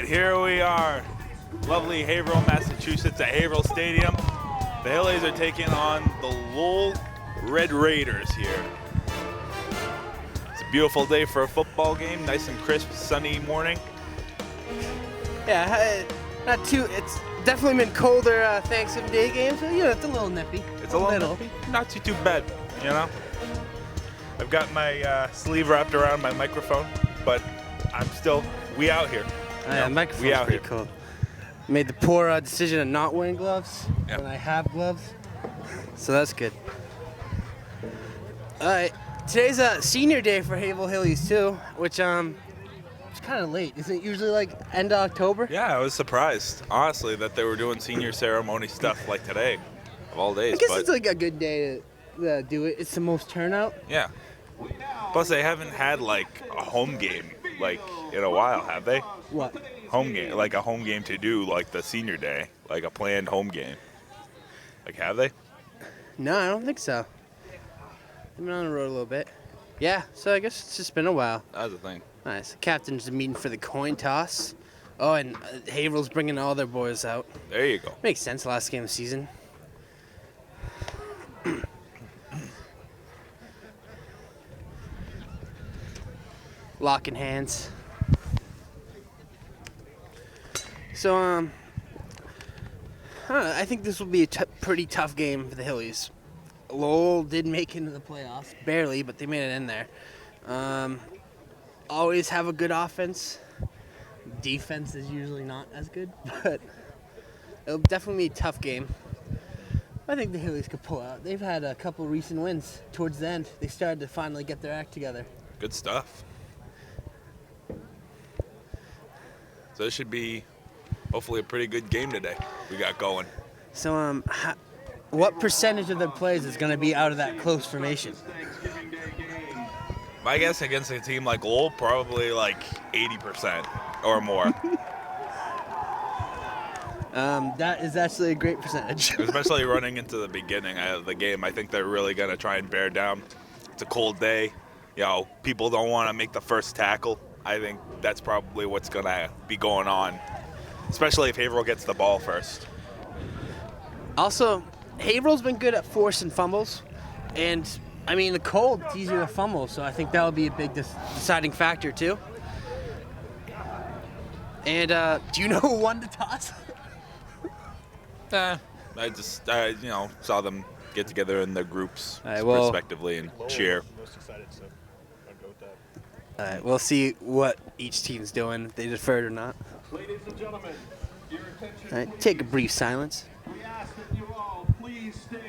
right, here we are. Lovely Haverhill, Massachusetts at Haverhill Stadium. The Hillies are taking on the Lowell Red Raiders here. It's a beautiful day for a football game. Nice and crisp, sunny morning. Yeah, not too. It's definitely been colder Thanksgiving Day games, so it's a little nippy. It's a little nippy. Not too bad, you know. I've got my sleeve wrapped around my microphone, but we out here. The microphone's pretty cool. Made the poor decision of not wearing gloves when I have gloves, so that's good. All right, today's a senior day for Haverhill Hillies too, which it's kind of late. Isn't it usually like end of October? Yeah, I was surprised, honestly, that they were doing senior ceremony stuff like today, of all days. I guess it's like a good day to do it. It's the most turnout. Yeah. Plus, they haven't had like a home game like in a while, have they? What? Home game, like a home game to do like the senior day, like a planned home game. Like, have they? No, I don't think so. They've been on the road a little bit. Yeah, so I guess it's just been a while. That's the thing. Nice. The captain's meeting for the coin toss. Oh, and Haverhill's bringing all their boys out. There you go. Makes sense. Last game of the season. Locking hands. So, I think this will be a pretty tough game for the Hillies. Lowell did make it into the playoffs, barely, but they made it in there. Always have a good offense. Defense is usually not as good, but it'll definitely be a tough game. I think the Hillies could pull out. They've had a couple recent wins towards the end. They started to finally get their act together. Good stuff. So this should be hopefully a pretty good game today we got going. So, what percentage of their plays is going to be out of that close formation? My guess against a team like Lowell, probably like 80% or more. That is actually a great percentage. Especially running into the beginning of the game. I think they're really going to try and bear down. It's a cold day. People don't want to make the first tackle. I think that's probably what's going to be going on, especially if Haverhill gets the ball first. Also, Haverhill's been good at forcing fumbles, and the cold, it's easier to fumble, so I think that would be a big deciding factor too. And do you know who won the toss? I just saw them get together in their groups respectively and cheer. Most excited, so I'll go with that. All right, we'll see what each team's doing, if they deferred or not. Ladies and gentlemen, your attention. All right, take a brief silence. We ask that you all please stand,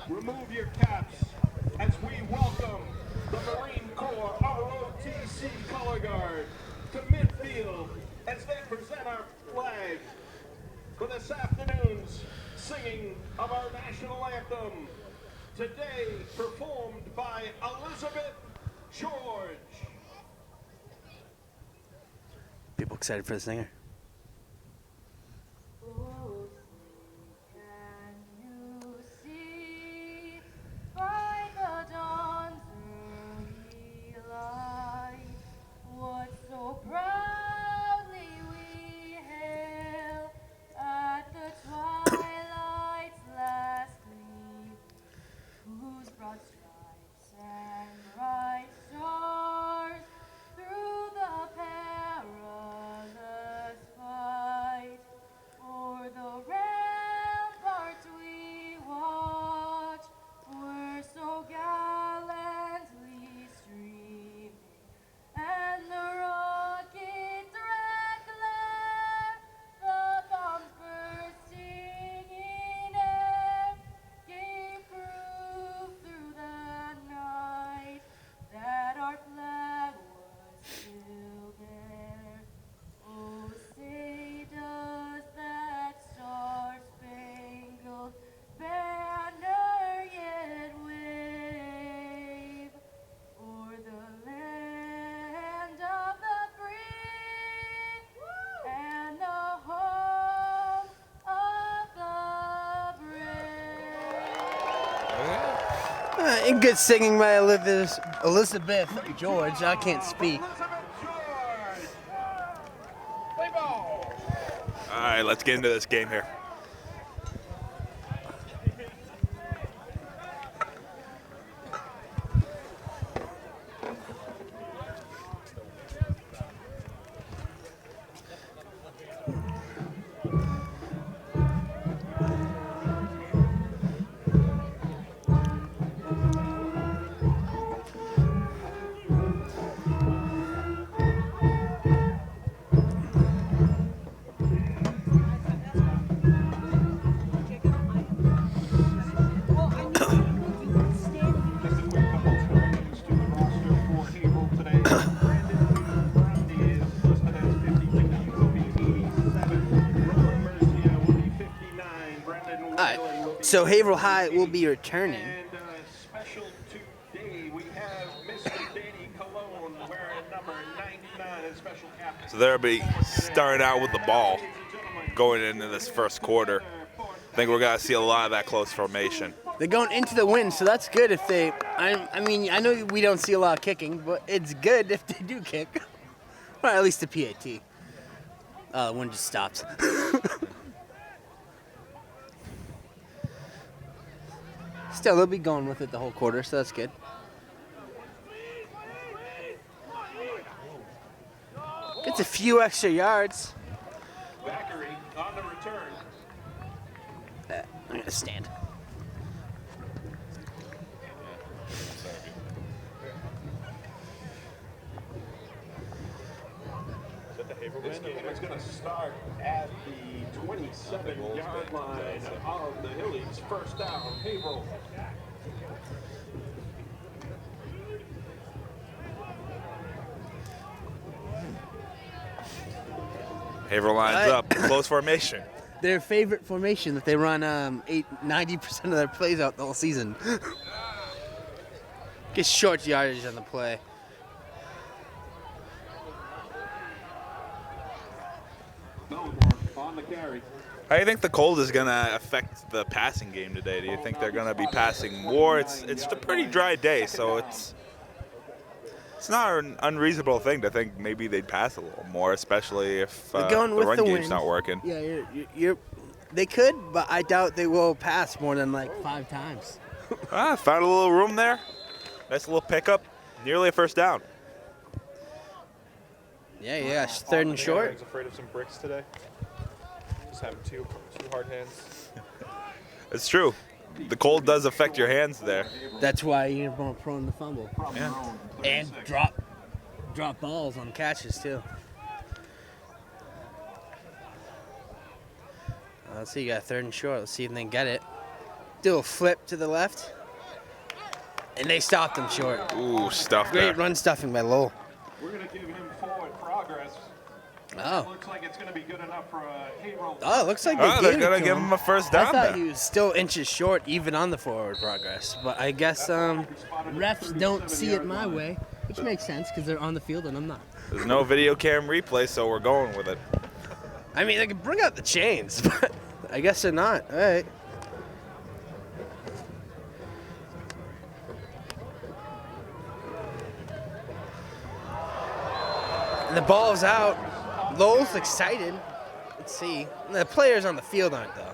remove your caps as we welcome the Marine Corps ROTC Color Guard to midfield as they present our flag for this afternoon's singing of our national anthem, today performed by Elizabeth George. People excited for the singer. And good singing by Elizabeth George. I can't speak. Play ball. right, let's get into this game here. So Haverhill High will be returning. And special today, we have Mr. Danny Cologne wearing number 99 as special captain. So they'll be starting out with the ball going into this first quarter. I think we're going to see a lot of that close formation. They're going into the wind, so that's good if they... I mean, I know we don't see a lot of kicking, but it's good if they do kick. Or at least the PAT. The wind just stops. Still, they'll be going with it the whole quarter, so that's good. Gets a few extra yards. Zachary on the return. I'm going to stand. This game is going to start at the 27-yard line of the Hillies. First down, Haverhill. Haverhill lines up, close formation. Their favorite formation that they run 90% of their plays out the whole season. Gets short yardage on the play. On the carry. How do you think the cold is going to affect the passing game today? Do you think they're going to be passing more? It's a pretty dry day, so it's not an unreasonable thing to think maybe they'd pass a little more, especially if the run game's not working. Yeah, they could, but I doubt they will pass more than like 5 times. Found a little room there. Nice little pickup. Nearly a first down. Yeah, 3rd and short. He's afraid of some bricks today. Just having two hard hands. It's true. The cold does affect your hands there. That's why you're more prone to fumble. Yeah. And drop balls on catches too. Let's see, you got 3rd and short. Let's see if they can get it. Do a flip to the left. And they stopped him short. Ooh, stuff Great there. run stuffing by Lowell. We're going to give him forward progress. Oh. Looks like it's going to be good enough for Haverhill. Oh, it looks like They're gave it going to to give him a first down I thought there. he was still inches short even on the forward progress. But I guess refs don't see it my way, which makes sense because they're on the field and I'm not. There's no video cam replay, so we're going with it. I mean, they can bring out the chains, but I guess they're not. All right. And the ball's out. Lowell's excited. Let's see. The players on the field aren't, though.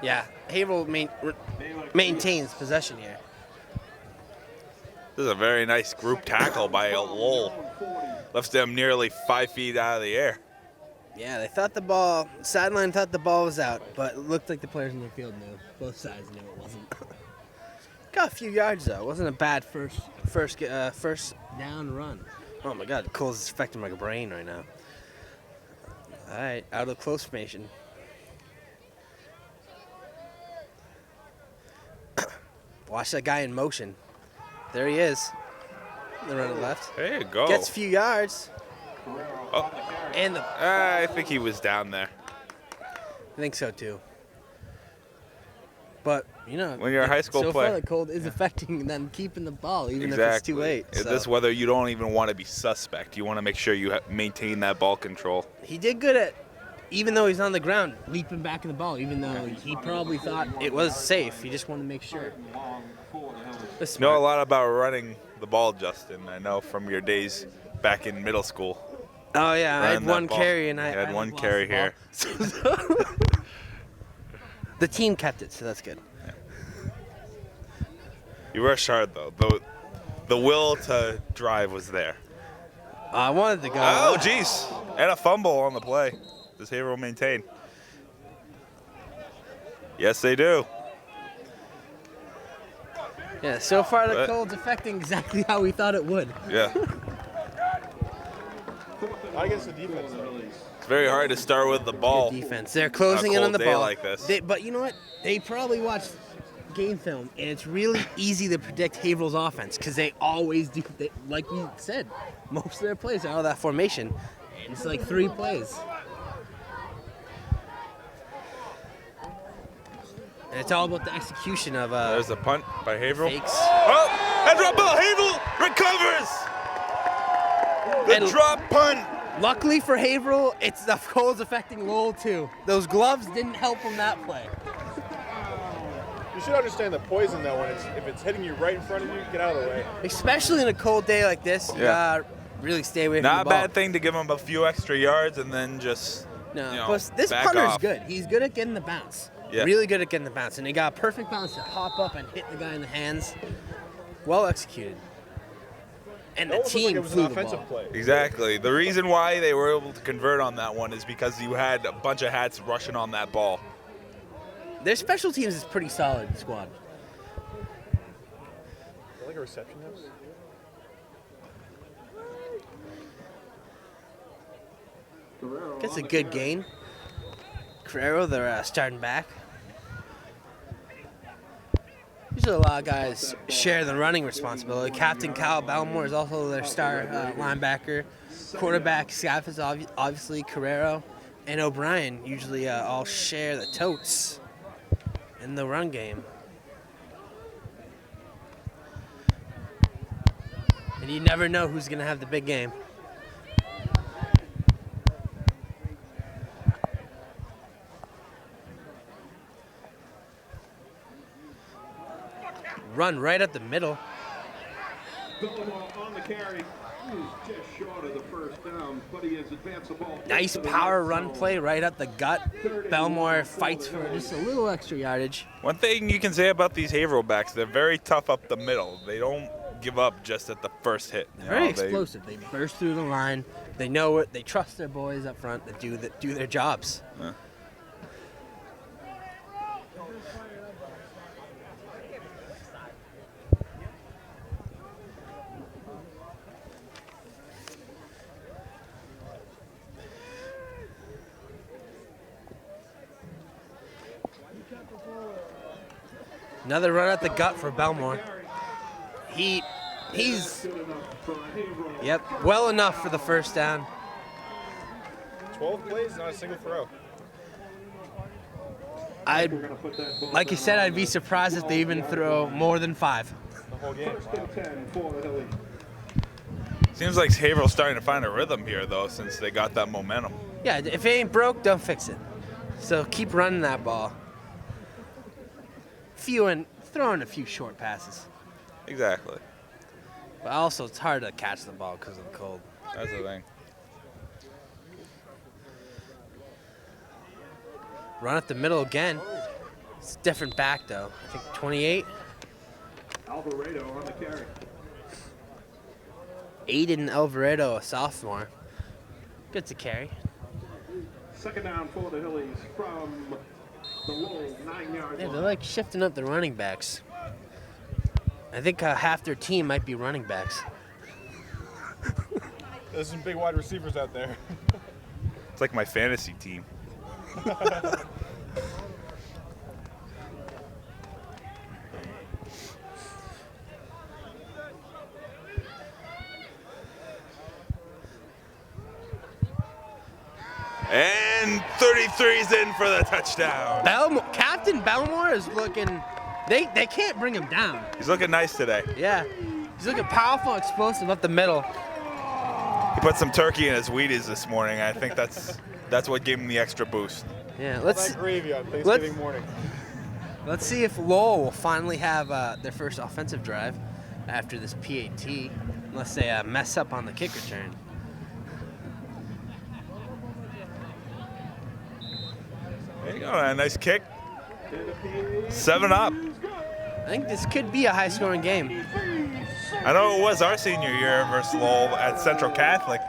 Yeah, Haverhill maintains possession here. This is a very nice group tackle by Lowell. Left them nearly 5 feet out of the air. Yeah, they thought sideline thought the ball was out, but it looked like the players in the field knew. Both sides knew it wasn't. Got a few yards, though. It wasn't a bad first down run. Oh, my God. Cole's is affecting my brain right now. All right, out of close formation. Watch that guy in motion. There he is. The running left. There you go. Gets a few yards. Oh. And I think he was down there. I think so, too. But, when you're a high school so player. So far the cold is affecting them keeping the ball, even Exactly. if it's too late. In this weather, you don't even want to be suspect. You want to make sure you maintain that ball control. He did good at, even though he's on the ground, leaping back in the ball, even though he probably thought it was safe. He just wanted to make sure. You know a lot about running the ball, Justin. I know from your days back in middle school. Oh yeah, I Ran had that one ball. carry and I had one lost carry the ball. here. The team kept it, so that's good. You rushed hard though. The will to drive was there. I wanted to go. Oh, jeez. And a fumble on the play. Does Haverhill maintain? Yes, they do. Yeah, so far the But- cold's affecting exactly how we thought it would. Yeah. I guess the defense, though. It's very hard to start with the ball. Defense. They're closing in on cold the day ball. like this. But you know what? They probably watched game film, and it's really easy to predict Haverhill's offense because they always do. Like we said, most of their plays are out of that formation. And it's like 3 plays. And it's all about the execution of There's a punt by Haverhill. fakes. Oh, that drop ball. Haverhill recovers. The And- drop punt. Luckily for Haverhill, it's the cold's affecting Lowell too. Those gloves didn't help him that play. You should understand the poison, though, when if it's hitting you right in front of you, get out of the way. Especially in a cold day like this, you Yeah. gotta really stay away from Not the a ball. bad thing to give him a few extra yards and then just No, you know, plus this back punter's off. good. He's good at getting the bounce. Yeah. Really good at getting the bounce. And he got a perfect bounce to hop up and hit the guy in the hands. Well executed. And It the almost looked like team it was flew an the ball. offensive play. Exactly. The reason why they were able to convert on that one is because you had a bunch of hats rushing on that ball. Their special teams is pretty solid squad. Is that like a reception house? Gets a good gain. Carrero, they're starting back. Usually a lot of guys share the running responsibility. Captain Kyle Belmore is also their star linebacker. Quarterback staff is obviously Carrero and O'Brien usually all share the totes in the run game. And you never know who's going to have the big game. Run right up the middle. Belmore on the carry. He's just short of the first down, but he has advanced the ball. Nice to the power red run zone. play right up the gut. Belmore fights for just a little extra yardage. One thing you can say about these Haverhill backs, they're very tough up the middle. They don't give up just at the first hit. You Very know, they- explosive. They burst through the line. They know it. They trust their boys up front that do their jobs. Yeah. Another run at the gut for Belmore. He's yep, well enough for the first down. 12 plays, not a single throw. Like you said, I'd be surprised if they even throw more than 5. The whole game. First and 10 for the Hillies. Seems like Haverhill's starting to find a rhythm here, though, since they got that momentum. Yeah, if it ain't broke, don't fix it. So keep running that ball. Throwing a few short passes. Exactly. But also, it's hard to catch the ball because of the cold. That's the thing. Run up the middle again. It's a different back, though. I think 28. Alvarado on the carry. Aiden Alvarado, a sophomore. Good to carry. Second down for the Hillies from the Lowell 9-yard Yeah, line. they're like shifting up the running backs. I think half their team might be running backs. There's some big wide receivers out there. It's like my fantasy team. And 33's in for the touchdown. Captain Belmore is looking. They can't bring him down. He's looking nice today. Yeah, he's looking powerful, explosive up the middle. He put some turkey in his Wheaties this morning. I think that's what gave him the extra boost. Yeah, That gravy on Thanksgiving morning. let's see if Lowell will finally have their first offensive drive after this PAT, unless they mess up on the kick return. you go. A nice kick. 7 up. I think this could be a high-scoring game. I know it was our senior year versus Lowell at Central Catholic.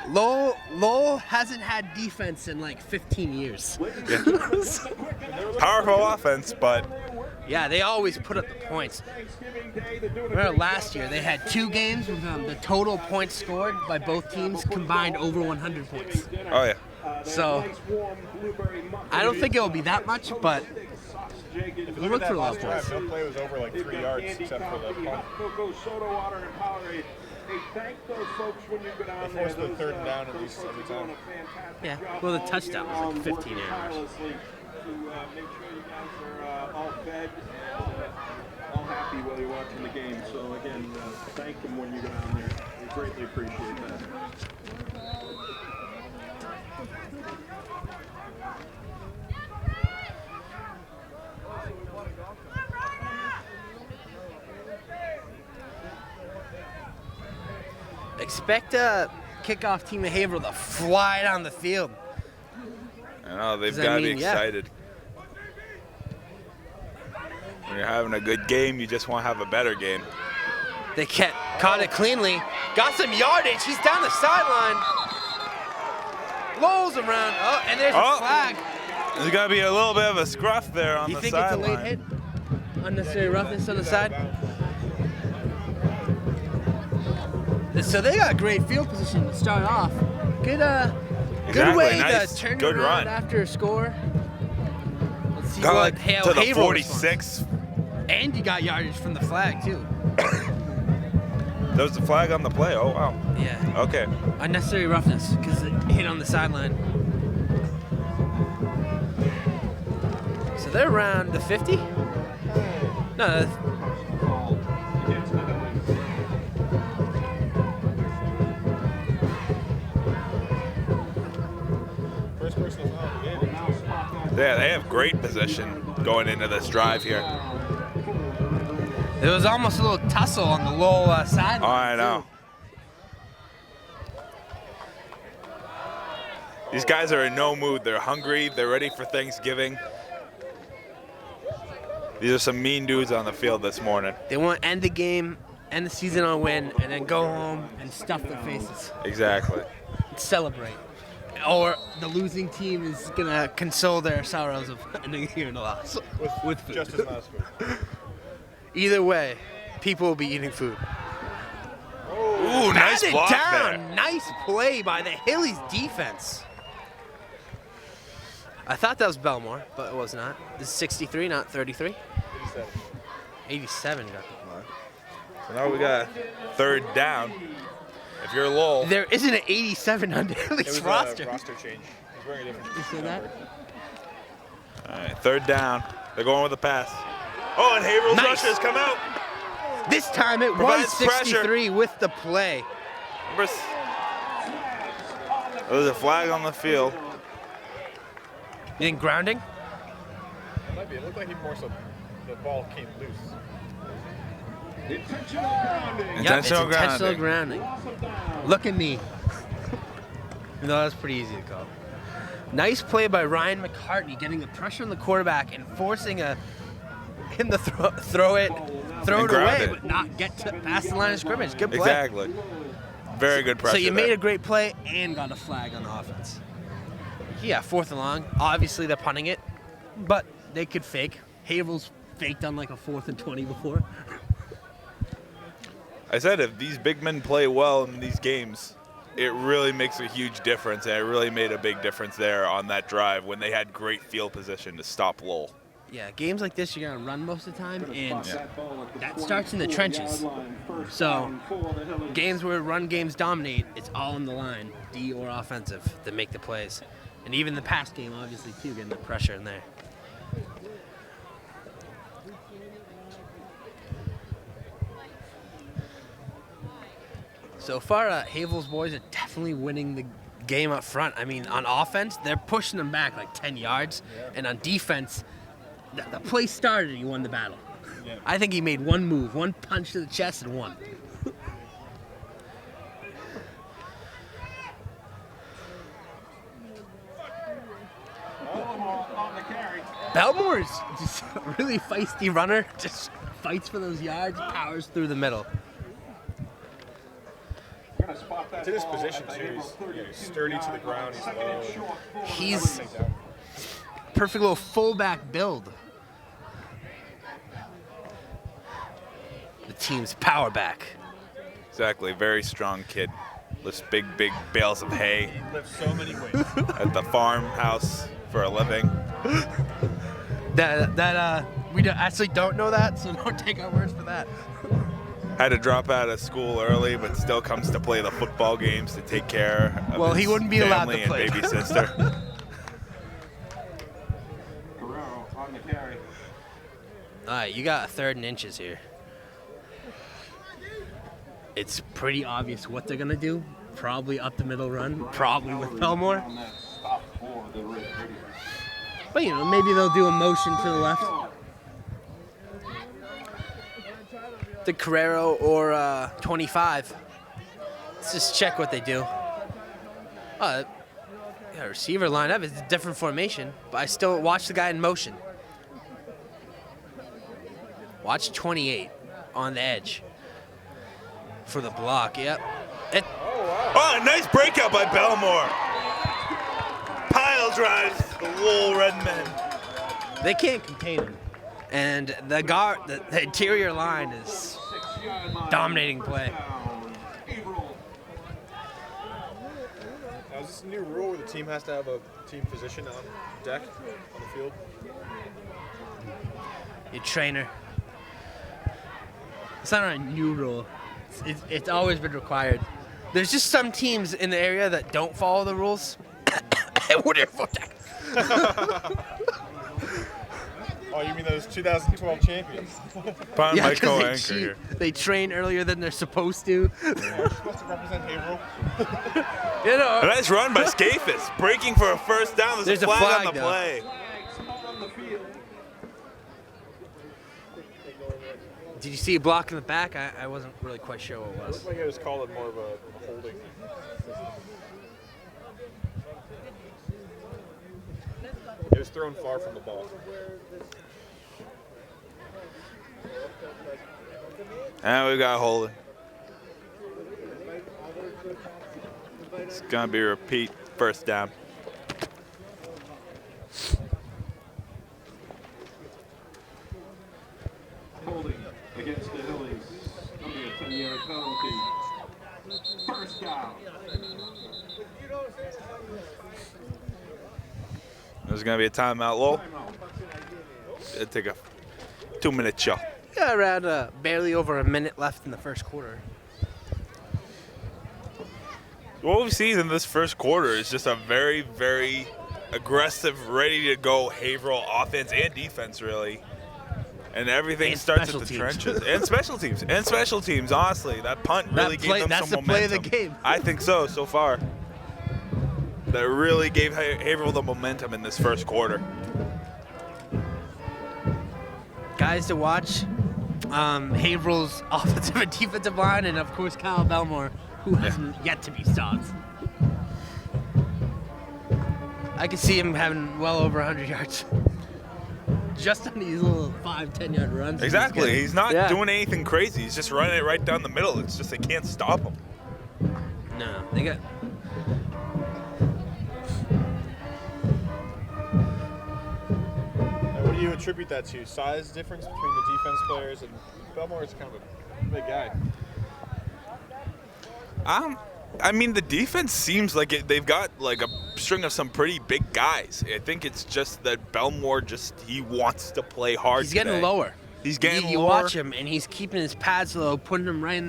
Lowell hasn't had defense in like 15 years. Powerful offense, but Yeah, they always put up the points. Remember last year, they had 2 games with the total points scored by both teams combined over 100 points. oh yeah. So, I don't think it'll be that much, but If you look look at for that a lot last of points. drive, no play was over like 3 yards except for the pump. Soda water and Powerade. Hey, thank those folks when you go down They there. forced the third and down at least every time. Yeah, well, the touchdown was like 15 yards. Tirelessly to make sure you guys are all fed and all happy while you're watching the game. So again, thank them when you go down there. We greatly appreciate that. Expect a kickoff team of Haverhill to fly down the field. I know, they've Does that got to be mean- yeah. excited. When you're having a good game, you just want to have a better game. They caught it cleanly. Got some yardage. He's down the sideline. Lowell's around. Oh, and there's a flag. There's got to be a little bit of a scruff there on You the think it's a sideline. late hit? Unnecessary roughness on the side? So they got great field position to start off. Good Exactly, way nice, to turn good around run. after a score. Let's see Got what like Haverhill to the responds. 46. And you got yardage from the flag too. There was the flag on the play. Oh, wow. Yeah. Okay. Unnecessary roughness because it hit on the sideline. So they're around the 50? No, First personal foul of the game. Yeah, they have great position going into this drive here. there was almost a little tussle on the Lowell sideline. Oh, I know. too. These guys are in no mood. They're hungry. They're ready for Thanksgiving. These are some mean dudes on the field this morning. They want to end the game, end the season on a win, and then go home and stuff their faces. Exactly. And celebrate. Or the losing team is going to console their sorrows of ending the year in a loss. With food. Just as nice food. Either way, people will be eating food. Ooh, nice Batted block down. there. Nice play by the Hillies defense. I thought that was Belmore, but it was not. This is 63, not 33. 87 got the block. So now we got third down. If you're Lowell, There isn't an 87 on the It Hillies was roster. a roster change. He's wearing a different You see that? all right, third down. They're going with the pass. Oh, and Haverhill's Nice. rushers come out. This time it was Provides 63 with the play. There's a flag on the field. You think grounding? It might be. It looked like he more so the ball came loose. Intentional grounding. Intentional Yep, it's intentional grounding. grounding. Look at me. No, that's pretty easy to call. Nice play by Ryan McCartney, getting the pressure on the quarterback and forcing him to throw it And ground away, it. but not get past the line of scrimmage. Good play. Exactly. Very good pressure So you made there. a great play and got a flag on the offense. Yeah, 4th and long. Obviously they're punting it, but they could fake. Haverhill's faked on like a 4th and 20 before. I said if these big men play well in these games, it really makes a huge difference, and it really made a big difference there on that drive when they had great field position to stop Lowell. Yeah, games like this you're gonna run most of the time, and that starts in the trenches. So games where run games dominate, it's all on the line, D or offensive, that make the plays. And even the pass game, obviously, too, getting the pressure in there. So far, Haverhill's boys are definitely winning the game up front. I mean, on offense, they're pushing them back like 10 yards. And on defense, the play started, he won the battle. Yeah. I think he made one move, one punch to the chest, and won. On the catch. Belmore's just a really feisty runner. Just fights for those yards, powers through the middle. To this position too, he's sturdy to the ground. He's low. He's perfect little fullback build. The team's power back. Exactly, very strong kid. Lifts big bales of hay. He lifts so many weights. At the farmhouse for a living. We actually don't know that, so don't take our words for that. Had to drop out of school early, but still comes to play the football games to take care of he his wouldn't be allowed to family play. and baby sister. Guerrero on the carry. All right, you got a 3rd and inches here. It's pretty obvious what they're gonna do. Probably up the middle run. Probably with Belmore. On that stop for the Red Raiders. But maybe they'll do a motion to the left. The Carrero or 25. Let's just check what they do. Receiver lineup is a different formation, but I still watch the guy in motion. Watch 28 on the edge for the block. Yep. Oh, nice breakout by Belmore. Pile drives the Lowell Redmen. They can't contain him. And the interior line is dominating play. Now, is this a new rule where the team has to have a team physician on deck on the field? Your trainer. It's not a new rule. It's always been required. There's just some teams in the area that don't follow the rules. Oh, you mean those 2012 champions? Pardon my 'cause co-anchor here. They train earlier than they're supposed to. They're supposed to represent Haverhill. A nice run by Scafus, breaking for a first down. There's a flag on the though. play. On the field. Did you see a block in the back? I wasn't really quite sure what it It was. looked like it was called more of a holding. It was thrown far from the ball. And we got holding. It's gonna be a repeat first down. Holding against the Hillies. That'll be a 10-yard penalty. First down. There's gonna be a timeout, Lowell. It'll take a 2-minute chill. Yeah, around barely over a minute left in the first quarter. What we've seen in this first quarter is just a very, very aggressive, ready-to-go Haverhill offense and defense, really. And everything And starts at special the teams. trenches. And special teams. And special teams, honestly. That punt really gave them that's some the play of momentum. the game. I think so far. That really gave Haverhill the momentum in this first quarter. Guys to watch, Haverhill's offensive and defensive line, and of course Kyle Belmore, who hasn't yet to be stopped. I could see him having well over 100 yards. Just on these little 5-10 yard runs. Exactly. He's not Yeah. doing anything crazy. He's just running it right down the middle. It's just they can't stop him. No, they got. Now, what do you attribute that to? Size difference between the defense players, and Belmore is kind of a big guy. I mean, the defense seems like they've got like a string of some pretty big guys. I think it's just that Belmore he wants to play hard. He's getting today. lower. He's getting You lower. watch him, and he's keeping his pads low, putting them right in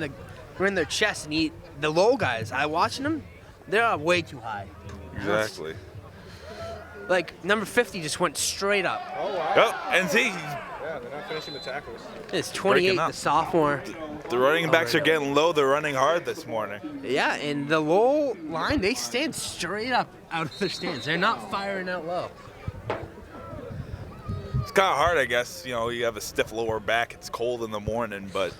their chest. And the low guys, I watching them, they're way too high. Exactly. Like number 50 just went straight up. Oh, wow. Oh, and see, Yeah, they're not finishing the tackles. It's 28, Breaking up. the sophomore. the running backs are getting low. They're running hard this morning. Yeah, and the low line, they stand straight up out of their stands. They're not firing out low. It's kind of hard, I guess. You know, you have a stiff lower back. It's cold in the morning, but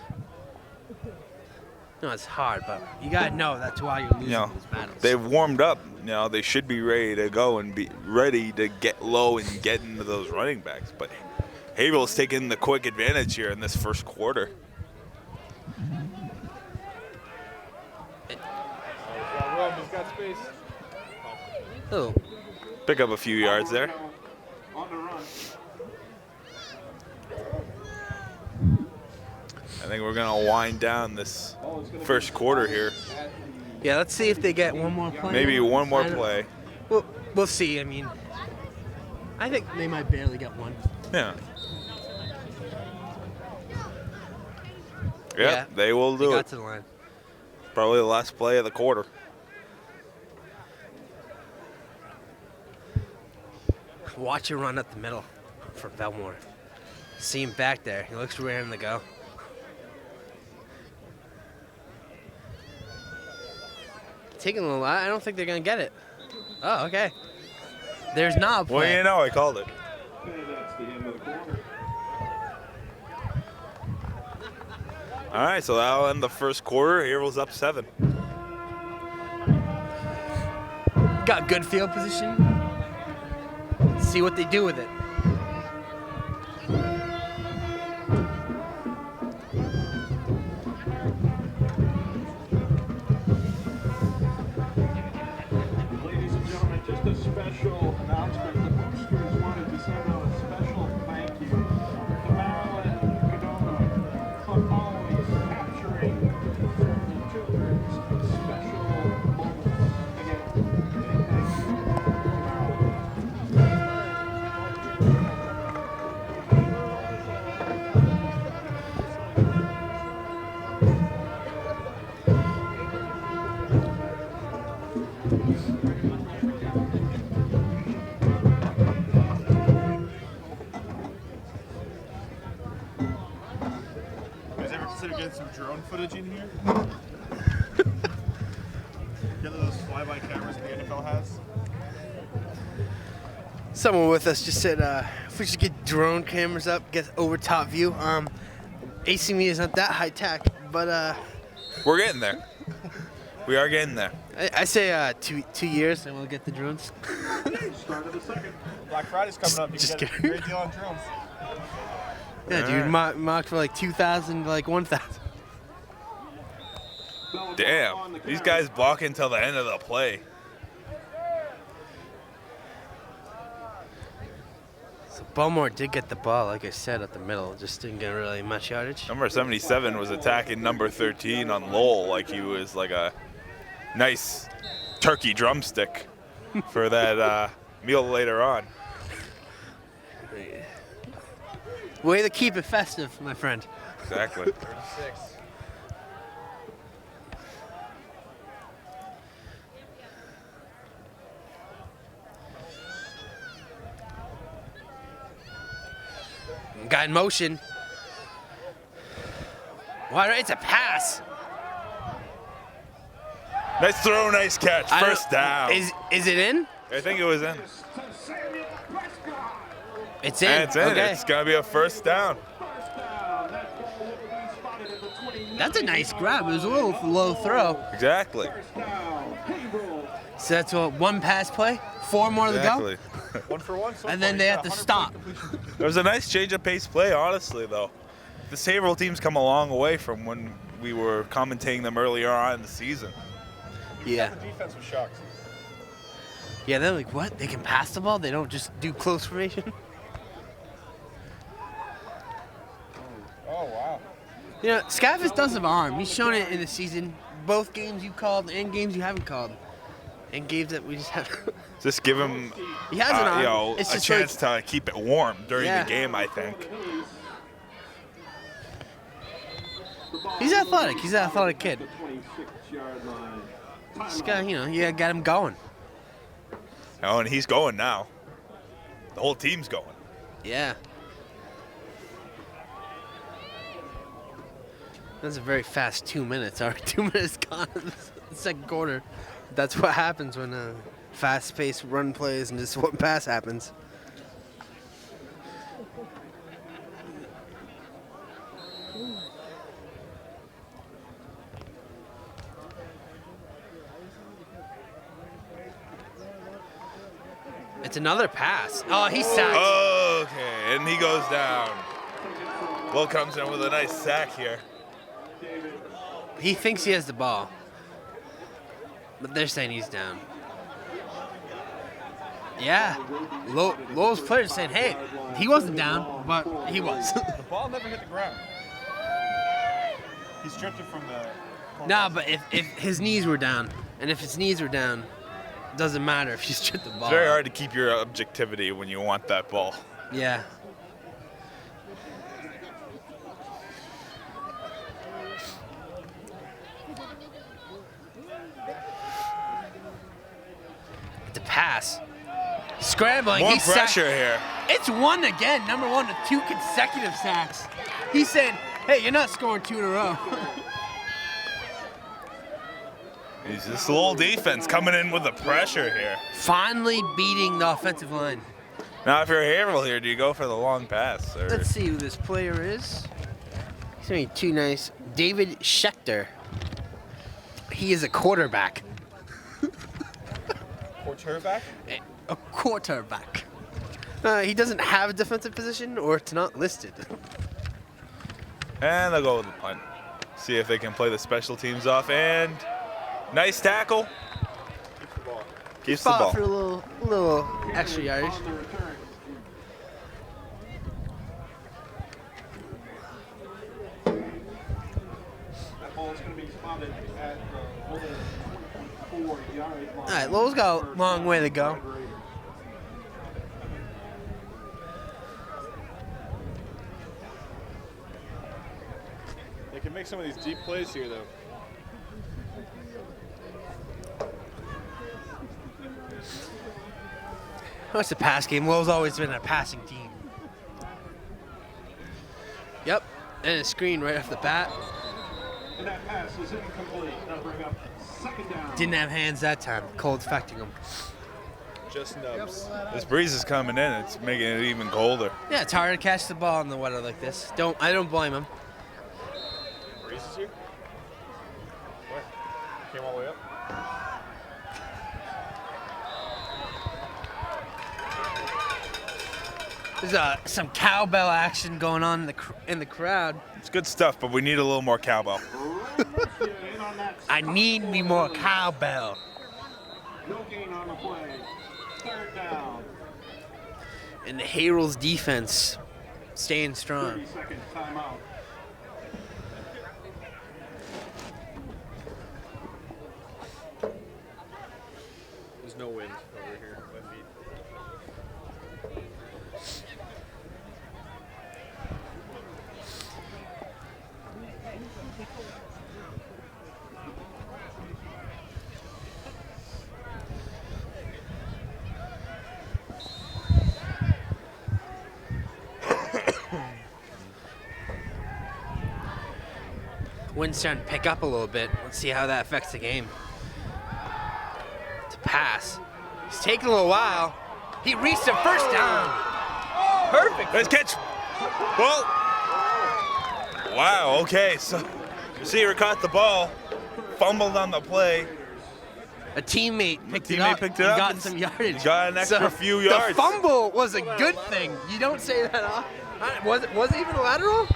No, it's hard, but you gotta know that's why you're losing You know, these battles. they've warmed up. You know, they should be ready to go and be ready to get low and get into those running backs. But Haverhill's taking the quick advantage here in this first quarter. He's got room. He's got space. Oh, Pick up a few yards there. On the run. I think we're going to wind down this first quarter here. yeah. Let's see if they get one more play. Maybe one more I don't- play. We'll see. I mean, I think they might barely get one. Yeah. Yep, Yeah, they will They do got it. to the line. Probably the last play of the quarter. Watch it run up the middle for Belmore. See him back there. He looks raring to go. Taking a lot. I don't think they're gonna get it. Oh, okay. There's not a play. Well, you know, I called it. And that's the end of the quarter. All right, so that'll end the first quarter. Haverhill's up 7. Got good field position. See what they do with it. Ladies and gentlemen, just a special announcement. The boosters wanted to send out a special thank you to Marilyn Cadona for always capturing the children's special moments. Again, big thank you to Marilyn. You guys ever consider getting some drone footage in here? Get those flyby cameras the NFL has. Someone with us just said if we should get drone cameras up, get over top view. AC media is not that high tech, but We're getting there. We are getting there. I say 2 years and we'll get the drones. Start of the second. Black Friday's coming up. You Just can get a kidding. great deal on drones. Yeah, dude, marked for like 2,000 to like 1,000. Damn. These guys block until the end of the play. So Belmore did get the ball, like I said, at the middle. Just didn't get really much yardage. Number 77 was attacking number 13 on Lowell like he was like a nice turkey drumstick for that meal later on. Way to keep it festive, my friend. Exactly. 36. Got in motion. Wow, it's a pass. Nice throw, nice catch. I don't- First down. Is it in? I think it was in. To Samuel Prescott. It's in. And it's in. Okay. It's going to be a first down. First down. That ball will be spotted at the 29. That's a nice grab. It was a little low throw. Exactly. First down. Haverhill. So that's what, one pass play, 4 more to go. Exactly. 1 for 1 so And far. then they He's have got to 100% stop. completion. It was a nice change of pace play, honestly, though. The Haverhill team's come a long way from when we were commentating them earlier on in the season. Yeah. The defense was shocked. Yeah, they're like, what? They can pass the ball? They don't just do close formation? Oh, wow. You know, Scaffis does have arm. He's shown it in the season. Both games you called and games you haven't called. And games that we just have. Just give him He has an arm. you know, It's a just chance to keep it warm during Yeah. the game, I think. He's athletic. He's an athletic kid. The 26-yard line. Just got, you know, you got him going. Oh, and he's going now. The whole team's going. Yeah. That's a very fast 2 minutes. Our 2 minutes gone in the second quarter. That's what happens when fast-paced run plays and just one pass happens. It's another pass. Oh, he sacked. Okay, and he goes down. Will comes in with a nice sack here. He thinks he has the ball. But they're saying he's down. Yeah. Lowell's players saying, hey, he wasn't down, but he was. The ball never hit the ground. He stripped it from the... Nah, but if his knees were down, and if his knees were down, it doesn't matter if you strip the ball. It's very hard to keep your objectivity when you want that ball. Yeah. The pass. Scrambling. More He's pressure here. It's one again. Number one with 2 consecutive sacks. He's saying, hey, you're not scoring 2 in a row. He's this little defense coming in with the pressure here. Finally beating the offensive line. Now, if you're Haverhill here, do you go for the long pass? Or? Let's see who this player is. He's doing too nice. David Schechter. He is a quarterback. Quarterback? A quarterback. He doesn't have a defensive position, or it's not listed. And they'll go with the punt. See if they can play the special teams off. And nice tackle. Keeps the ball. For a little extra yardage. On the return. That ball is going to be spotted at the 24-yard line. All right, Lowell's got a long way to go. They can make some of these deep plays here, though. Oh, it's a pass game. Lowell's always been a passing team. Yep, and a screen right off the bat. And that pass is incomplete. That'll bring up second down. Didn't have hands that time. Cold affecting him. Just nubs. This breeze is coming in. It's making it even colder. Yeah, it's hard to catch the ball in the weather like this. I don't blame him. Breeze is here? Where? Came all the way up? There's some cowbell action going on in the crowd. It's good stuff, but we need a little more cowbell. In on that. I need me more cowbell. No gain on the play. Third down. And the Haverhill's defense staying strong. 30-second timeout. There's no wind over here. Wind beat. Wind's starting to pick up a little bit. Let's see how that affects the game. To pass. It's taking a little while. He reached a first down. Perfect. Nice catch. Well, wow, okay. So, receiver caught the ball, fumbled on the play. A teammate picked it Teammate up. picked it and up got and some yardage. got an extra few yards. The fumble was a good thing. You don't say that off. Was it even a lateral?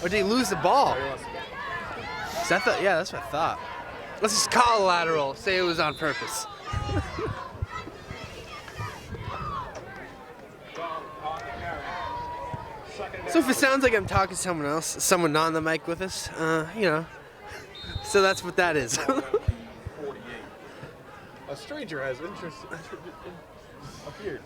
Or did he lose the ball? Yeah, that's what I thought. Let's just call it a lateral. Say it was on purpose. So if it sounds like I'm talking to someone else, someone not on the mic with us, so that's what that is. 48. A stranger has interest appeared.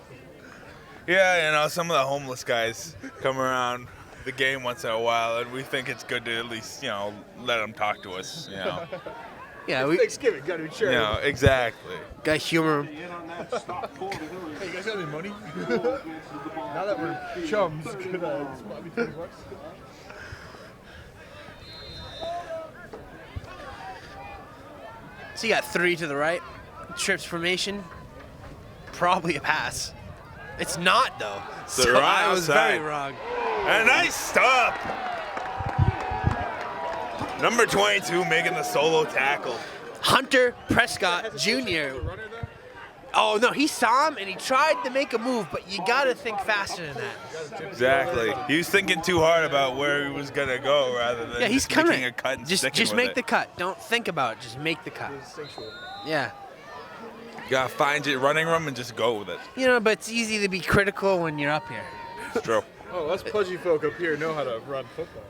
Yeah, some of the homeless guys come around the game once in a while, and we think it's good to at least, let them talk to us, Yeah, we Thanksgiving, gotta be sure. Exactly. gotta humor him. In on that stop for the Hillary. Hey, you guys got any money? Now that we're chums, could spot me $20? So you got 3 to the right. Trips formation. Probably a pass. It's not though. So right I was outside. very wrong. And a nice stop. Number 22 making the solo tackle. Hunter Prescott Jr. Oh, no, he saw him, and he tried to make a move, but you got to think faster than that. Exactly. He was thinking too hard about where he was going to go rather than Yeah, he's just coming. making a cut and sticking Just with make it. the cut. Don't think about it. Just make the cut. Instinctual. Yeah. You got to find your running room and just go with it. You know, but it's easy to be critical when you're up here. It's true. Oh, us pudgy folk up here know how to run football.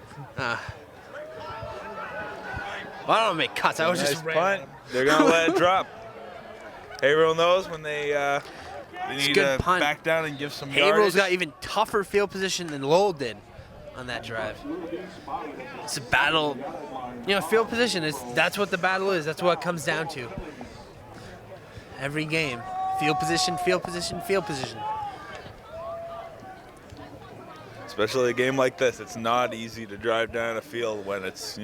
Well, I don't make cuts. I was Nice just punt. They're going to let it drop. Haverhill knows when they need good to punt. back down and give some Haverhill's yardage. got even tougher field position than Lowell did on that drive. It's a battle. You know, field position that's what the battle is. That's what it comes down to. Every game. Field position, field position, field position. Especially a game like this. It's not easy to drive down a field when it's,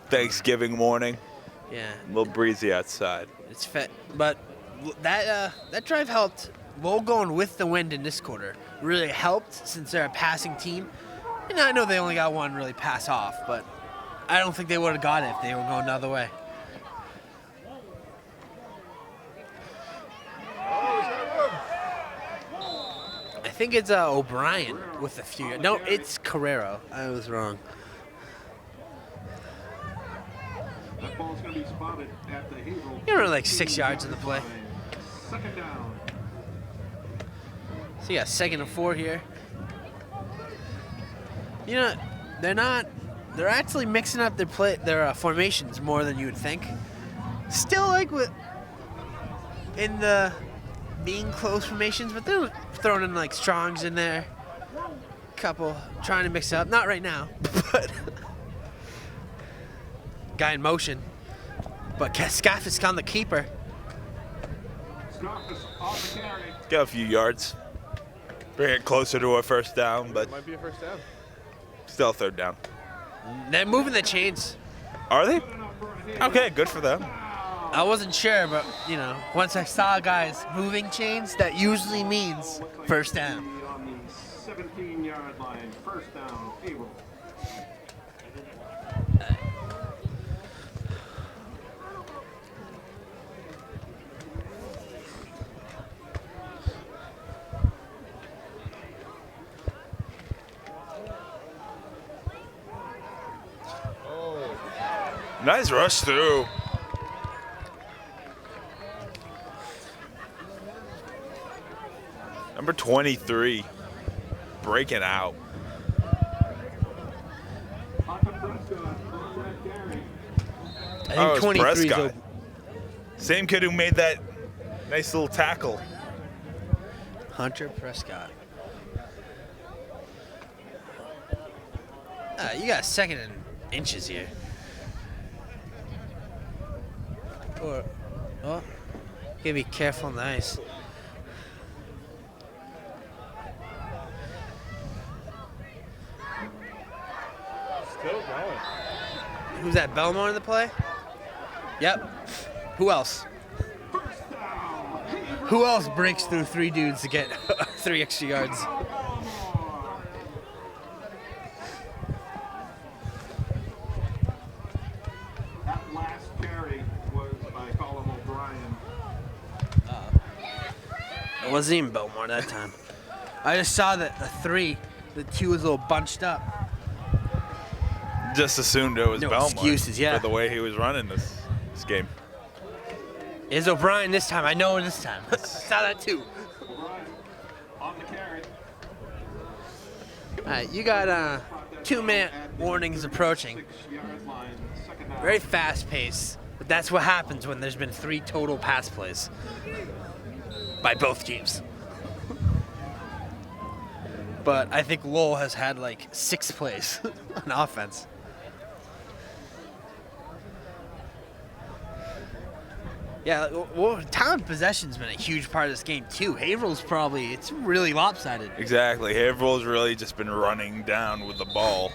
Thanksgiving morning. Yeah. A little breezy outside. It's fit, but that drive helped. Lowell going with the wind in this quarter really helped since they're a passing team. And I know they only got one really pass off, but I don't think they would have got it if they were going the other way. I think it's O'Brien with a few. No, it's Carrero. I was wrong. That ball's going to be spotted at the Haverhill. You're like 6 yards in the play. Second down. So yeah, 2nd and 4 here. You know, they're actually mixing up their formations more than you would think. Still like in the being close formations, but they're throwing in like strongs in there. Couple trying to mix it up. Not right now, but guy in motion. But Skafisk on the keeper. Scarfus off the carry. Got a few yards. Bring it closer to a first down, but Might be a first down. still 3rd down. They're moving the chains. Are they? Okay, good for them. I wasn't sure, but once I saw guys moving chains, that usually means first down. On the 17-yard line. First down, Haverhill. Nice rush through. Number 23, breaking out. Hunter Prescott on that carry. I think Oh, it's 23 is Prescott. Same kid who made that nice little tackle. Hunter Prescott. You got 2nd and inches here. Gotta be careful on the ice. Still going. Who's that, Belmore in the play? Yep. Who else? Who else breaks through 3 dudes to get 3 extra yards? That last carry was by Colin O'Brien. It wasn't even Belmore that time. I just saw that the 2 was a little bunched up. Just assumed it was No Belmont excuses, yeah. for the way he was running this game. It's O'Brien this time. I know this time. Saw that too. O'Brien on the carry. All right, you got 2-minute warnings approaching. 6-yard line. Second down. Very fast pace, but that's what happens when there's been 3 total pass plays by both teams. But I think Lowell has had like 6 plays on offense. Yeah, well, time of possession's been a huge part of this game too. Haverhill's it's really lopsided. Exactly. Haverhill's really just been running down with the ball.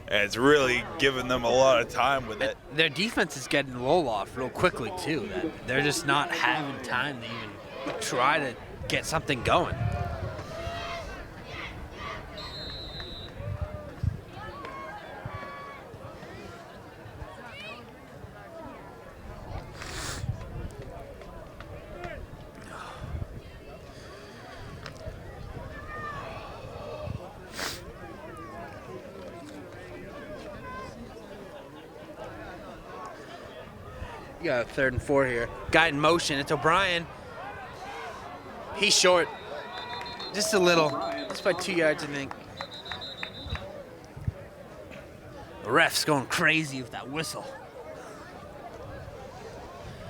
And it's really given them a lot of time with it. Their defense is getting Lowell off real quickly too. They're just not having time to even try to get something going. You got a 3rd and 4 here. Guy in motion. It's O'Brien. He's short. Just a little. Just by 2 yards, I think. The ref's going crazy with that whistle.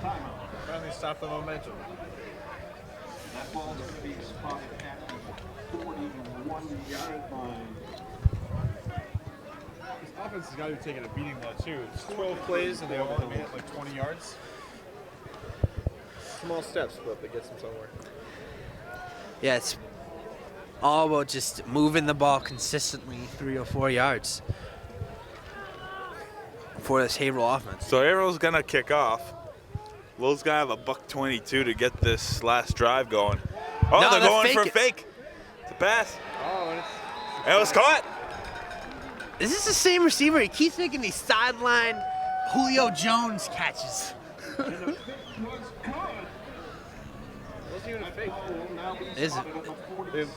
Finally stop the momentum. That ball's going to be spotted at the 41-yard line. This offense has got to be taking a beating though too. It's 12 plays and they only made it like 20 yards. Small steps, but they get them somewhere. Yeah, it's all about just moving the ball consistently 3 or 4 yards for this Haverhill offense. So Haverhill's gonna kick off. Lowell's gonna have a $1.22 to get this last drive going. Oh, No, they're they're going for a faking. fake. It's a pass. Oh, and And it was caught. Is this the same receiver? He keeps making these sideline Julio Jones catches. Was good. wasn't even a fake. Is it?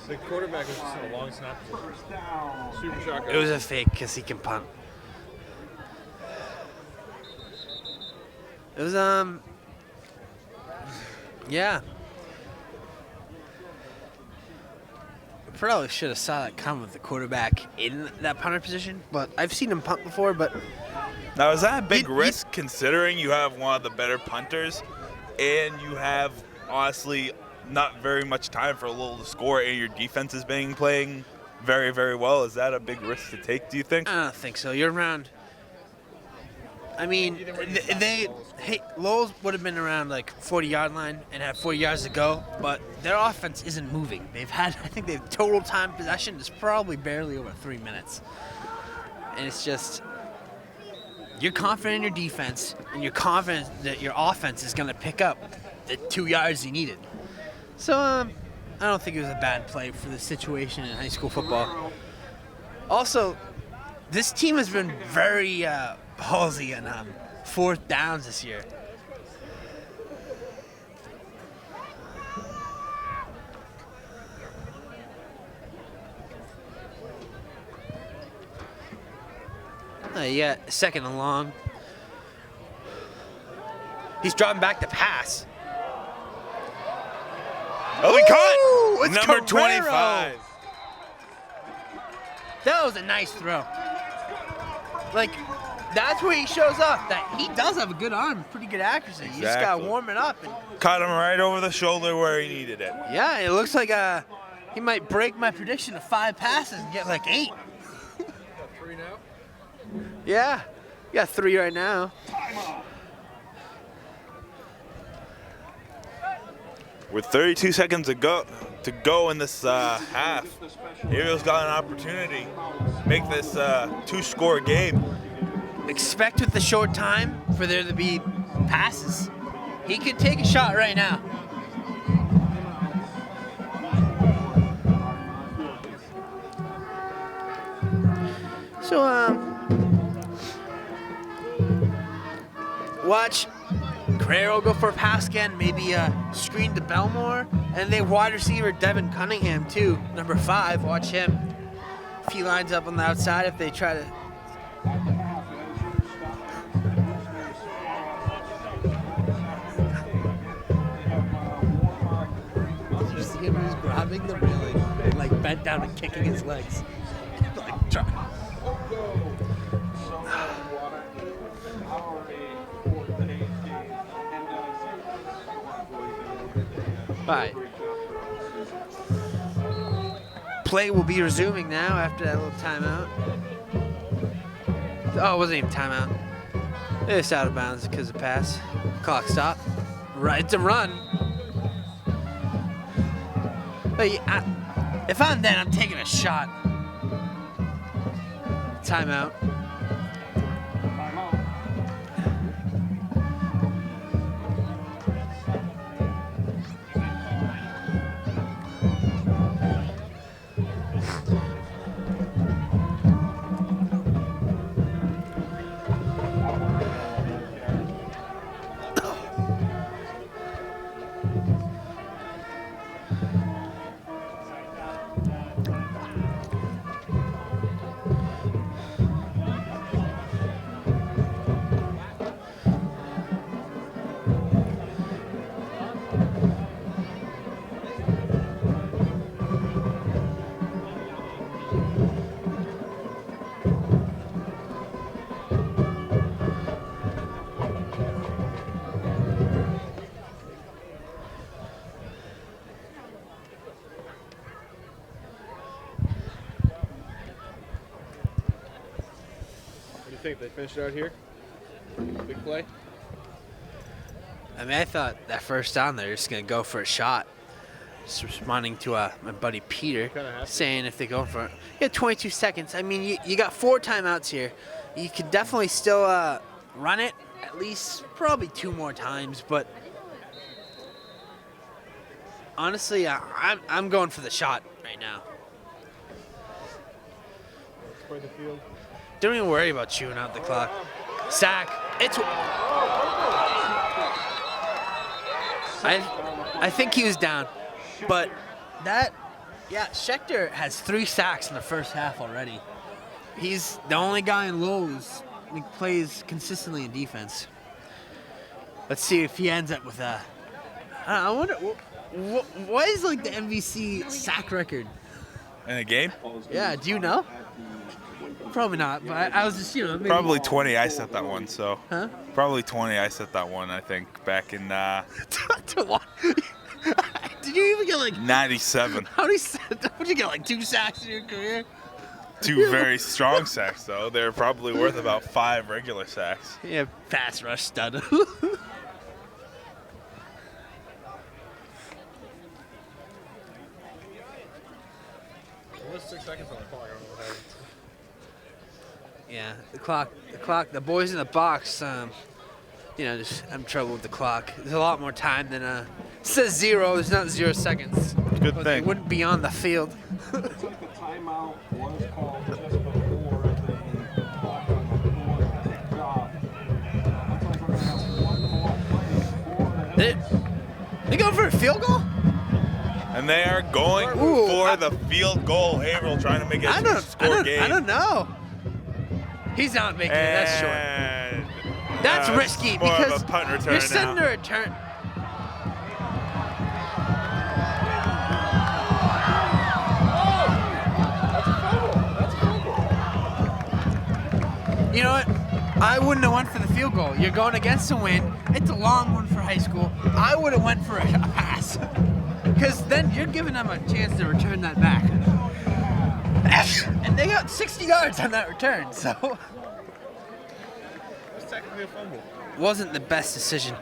The quarterback was just in a long snap position. First down. Super shotgun. It was a fake because he can punt. It was, yeah. Probably should have saw that come with the quarterback in that punter position, but I've seen him punt before, but Now, is that a big You- risk considering you have one of the better punters and you have, honestly, not very much time for Lowell to score and your defense is playing very, very well? Is that a big risk to take, do you think? I don't think so. You're around. I mean, Lowell would have been around like 40-yard line and had 40 yards to go, but their offense isn't moving. I think they've total time possession is probably barely over 3 minutes. And it's just, you're confident in your defense and you're confident that your offense is going to pick up the 2 yards you needed. So, I don't think it was a bad play for the situation in high school football. Also, this team has been very ballsy on 4th downs this year. You got 2nd and long. He's dropping back to pass. Oh, we caught! It's Number Carrero. 25. That was a nice throw. Like, that's where he shows off that he does have a good arm, pretty good accuracy. You just got Exactly. to warm it up. And, Caught him right over the shoulder where he needed it. yeah, it looks like he might break my prediction of 5 passes and get like 8. 3 now? Yeah, you got 3 right now. With 32 seconds to go in this half, Haverhill's got an opportunity to make this 2-score game. Expect with the short time for there to be passes. He could take a shot right now. So, watch Carrero go for a pass again, maybe a screen to Belmore, and then wide receiver Devin Cunningham too, number 5. Watch him. If he lines up on the outside, if they try to. You see him who's grabbing the railing and like bent down and kicking his legs. Like, try. Alright. Play will be resuming now after that little timeout. Oh, it wasn't even timeout. It's out of bounds because of pass. Clock stop. Right, it's a run. But if I'm then, I'm taking a shot. Timeout. think? They finished it out here? Big play? I mean, I thought that first down there, just going to go for a shot. Just responding to my buddy Peter saying if they go for it. You got 22 seconds. I mean, you got 4 timeouts here. You could definitely still run it at least probably 2 more times. But honestly, I'm going for the shot right now. Play the field. Don't even worry about chewing out the clock. Sack. It's. I think he was down, but Schechter has 3 sacks in the first half already. He's the only guy in Lowell who plays consistently in defense. Let's see if he ends up with a. I wonder what is like the MVC sack record In a game? Yeah, do you know? Probably not, but I was just, maybe. Probably 20. I set that one, so. Huh? Probably 20. I set that one, I think, back in Did you even get like 97. Would you get like 2 sacks in your career? 2 very strong sacks, though. They're probably worth about 5 regular sacks. Yeah, pass rush stud. What's 6 seconds on the clock? I don't know what happened. Yeah, the clock, the boys in the box, just having trouble with the clock. There's a lot more time than, it says 0, there's not 0 seconds. Good But thing. They wouldn't be on the field. Looks like the timeout was called just before the clock on the board ticked off. Looks like we're going to have 1 more play for They go for a field goal? And they are going Ooh, for the field goal. Haverhill trying to make it a score game. I don't know. He's not making it. That's short. And, That's risky more because of a punt return you're sending now. a return. You know what? I wouldn't have went for the field goal. You're going against the wind. It's a long one for high school. I would have went for a pass. Because then you're giving them a chance to return that back. And they got 60 yards on that return, so. It's technically a fumble. Wasn't the best decision.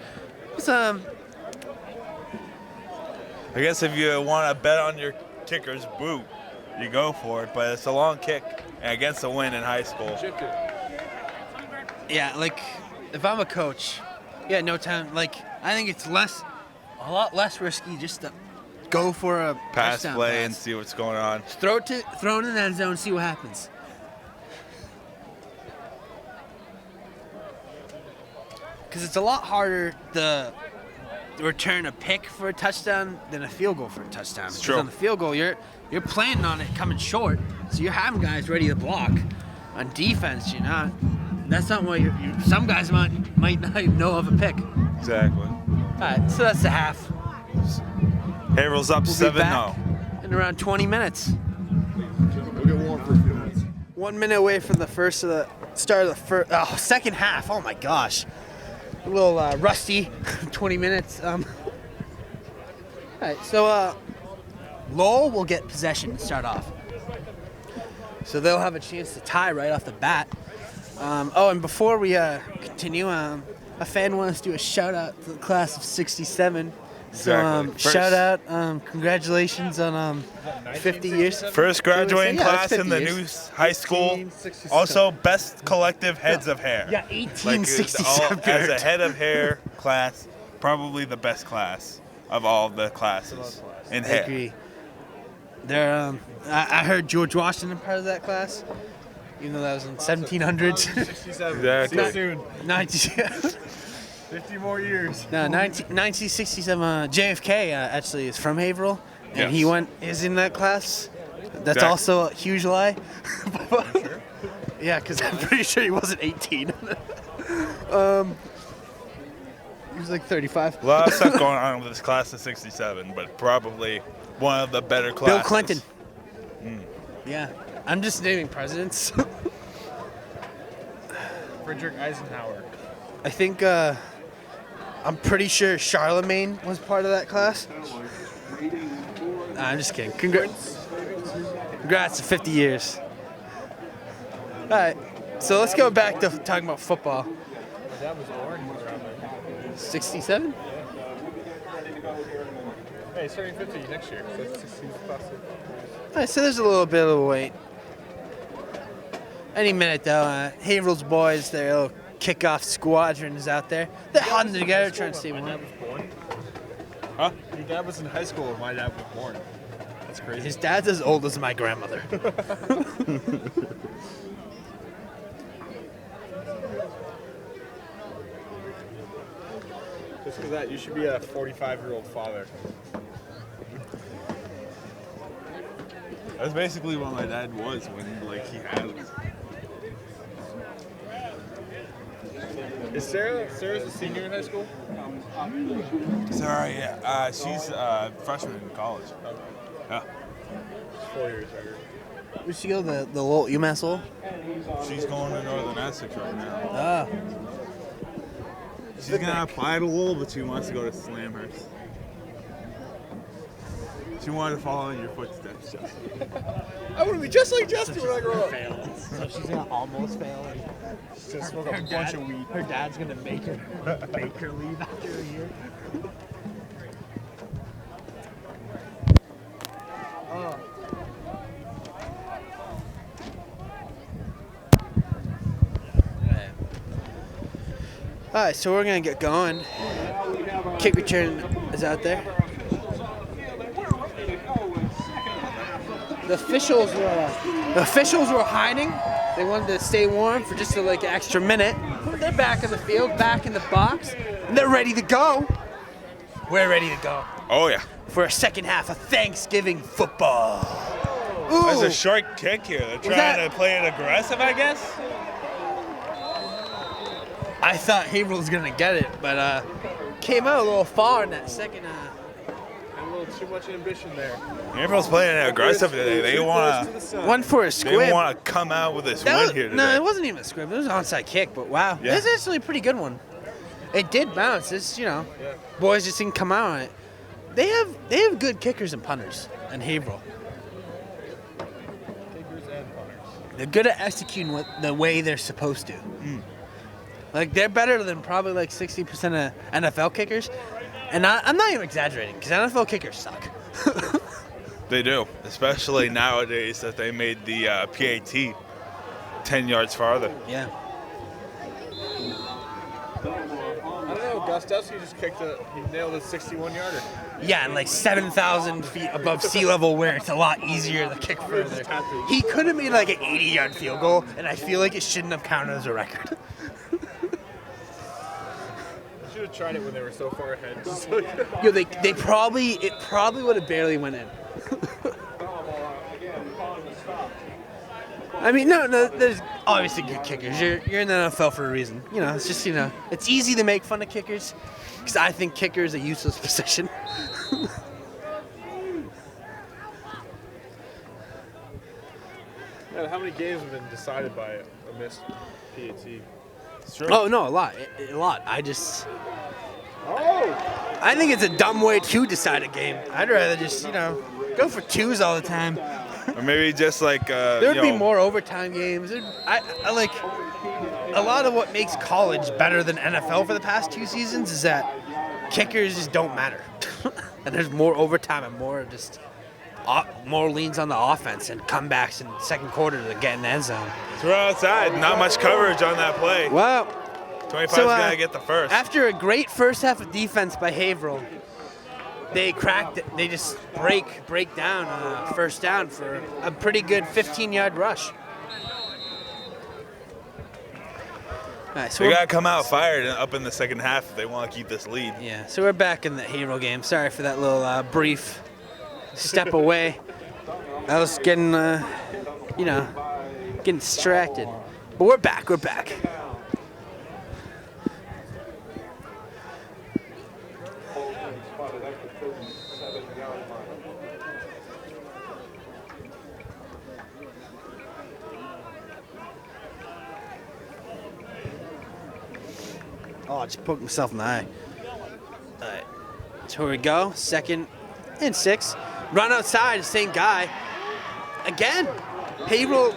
It was, I guess if you want to bet on your kicker's boot, you go for it. But it's a long kick and against the wind in high school. Chipped it. yeah, like, if I'm a coach, no time. Like, I think it's a lot less risky just to go for a Pass touchdown play pass. and see what's going on. Throw it in that zone, see what happens. Because it's a lot harder to return a pick for a touchdown than a field goal for a touchdown. Because true. on the field goal, you're planning on it coming short, so you're having guys ready to block. On defense, you're not. That's not what some guys might not even know of a pick. Exactly. All right, so that's the half. Haverhill's up We'll be 7-0. back in around 20 minutes. We'll get warm for a few minutes. 1 minute away from the start of the second half. Oh my gosh. A little rusty. 20 minutes. All right, so Lowell will get possession to start off. So they'll have a chance to tie right off the bat. And before we continue, a fan wants to do a shout out to the class of 67. So Exactly. shout out, congratulations on 50 years. First graduating Yeah, class that's in the 50 new years. high school. 1867. Also, best collective heads of hair. Yeah, Like, it's 1867. as a head of hair class, probably the best class of all the classes in I hair. agree. There, I heard George Washington part of that class, even though that was in 1700s. 67. Exactly. See you soon. 19, 50 more years. no, 1967. JFK actually is from Haverhill, and Yes. is in that class. That's Exactly. also a huge lie. Yeah, because I'm pretty sure he wasn't 18. He was like 35. A lot of stuff going on with this class of 67, but probably one of the better classes. Bill Clinton. Yeah, I'm just naming presidents. Frederick Eisenhower. I think I'm pretty sure Charlemagne was part of that class. Nah, I'm just kidding. Congrats to 50 years. All right, So let's go back to talking about football. My dad was born around there. 67? Hey, he's turning 50 next year, so it's 60 plus. All right, so there's a little bit of a wait. Any minute, though, Haverhill's boys, their little kickoff squadron is out there. They're huddling together trying to stay My warm. dad was born. Huh? Your dad was in high school when my dad was born. That's crazy. His dad's as old as my grandmother. Just because that, you should be a 45-year-old father. That's basically what my dad was when he had us. Is Sarah's a senior in high school? Sorry, yeah. She's a freshman in college. Yeah. She's 4 years younger. Where'd she go? The Lowell, UMass Lowell? She's going to Northern Essex right now. Ah. She's gonna apply to Lowell, but she wants to go to Slamhurst. She wanted to follow in your footsteps, Justin. I want to be just like Justin when I grow up. Fail. So she's gonna almost fail. She's gonna smoke a bunch of weed. Her dad's gonna make her leave after a year. All right, so we're gonna get going. Kick return is out there. The officials were hiding. They wanted to stay warm for just an extra minute. But they're back in the field, back in the box, and they're ready to go. We're ready to go Oh yeah. for a second half of Thanksgiving football. Ooh. There's a short kick here. They're trying to play it aggressive, I guess. I thought Haverhill was gonna get it, but came out a little far in that second. A little too much ambition there. Haverhill's playing it aggressive today. They want to. One for a squib. They want to come out with this That win was- here today. No, it wasn't even a squib. It was an onside kick, but wow. Yeah. This is actually a pretty good one. It did bounce. It's, boys just didn't come out on it. They have good kickers and punters in Haverhill. Kickers and punters. They're good at executing the way they're supposed to. They're better than probably 60% of NFL kickers. And I'm not even exaggerating, because NFL kickers suck. They do, especially nowadays that they made the PAT 10 yards farther. Yeah. I don't know, Gostowski just he nailed a 61-yarder. Yeah, and 7,000 feet above sea level where it's a lot easier to kick further. He could have made an 80-yard field goal, and I feel like it shouldn't have counted as a record. Should have tried it when they were so far ahead. Yo, it probably would have barely went in. I mean, no, there's obviously good kickers. You're in the NFL for a reason. It's just, it's easy to make fun of kickers because I think kicker is a useless position. Man, how many games have been decided by a missed PAT? Oh, no, a lot. I think it's a dumb way to decide a game. I'd rather just, go for twos all the time. Or maybe just There'd be more overtime games. I like a lot of what makes college better than NFL for the past 2 seasons is that kickers just don't matter. And there's more overtime and more leans on the offense and comebacks in the second quarter to get in the end zone. Throw outside. Not much coverage on that play. Well, 25's so, going to get the first. after a great first half of defense by Haverhill, they cracked it. They just break down first down for a pretty good 15-yard rush. All right, so They got to come out fired up in the second half if they want to keep this lead. yeah, so we're back in the Haverhill game. Sorry for that little brief step away. I was getting, getting distracted. But we're back. We're back. Oh, I just poked myself in the eye. All right. So here we go. 2nd and 6. Run outside, same guy. Again. Haverhill.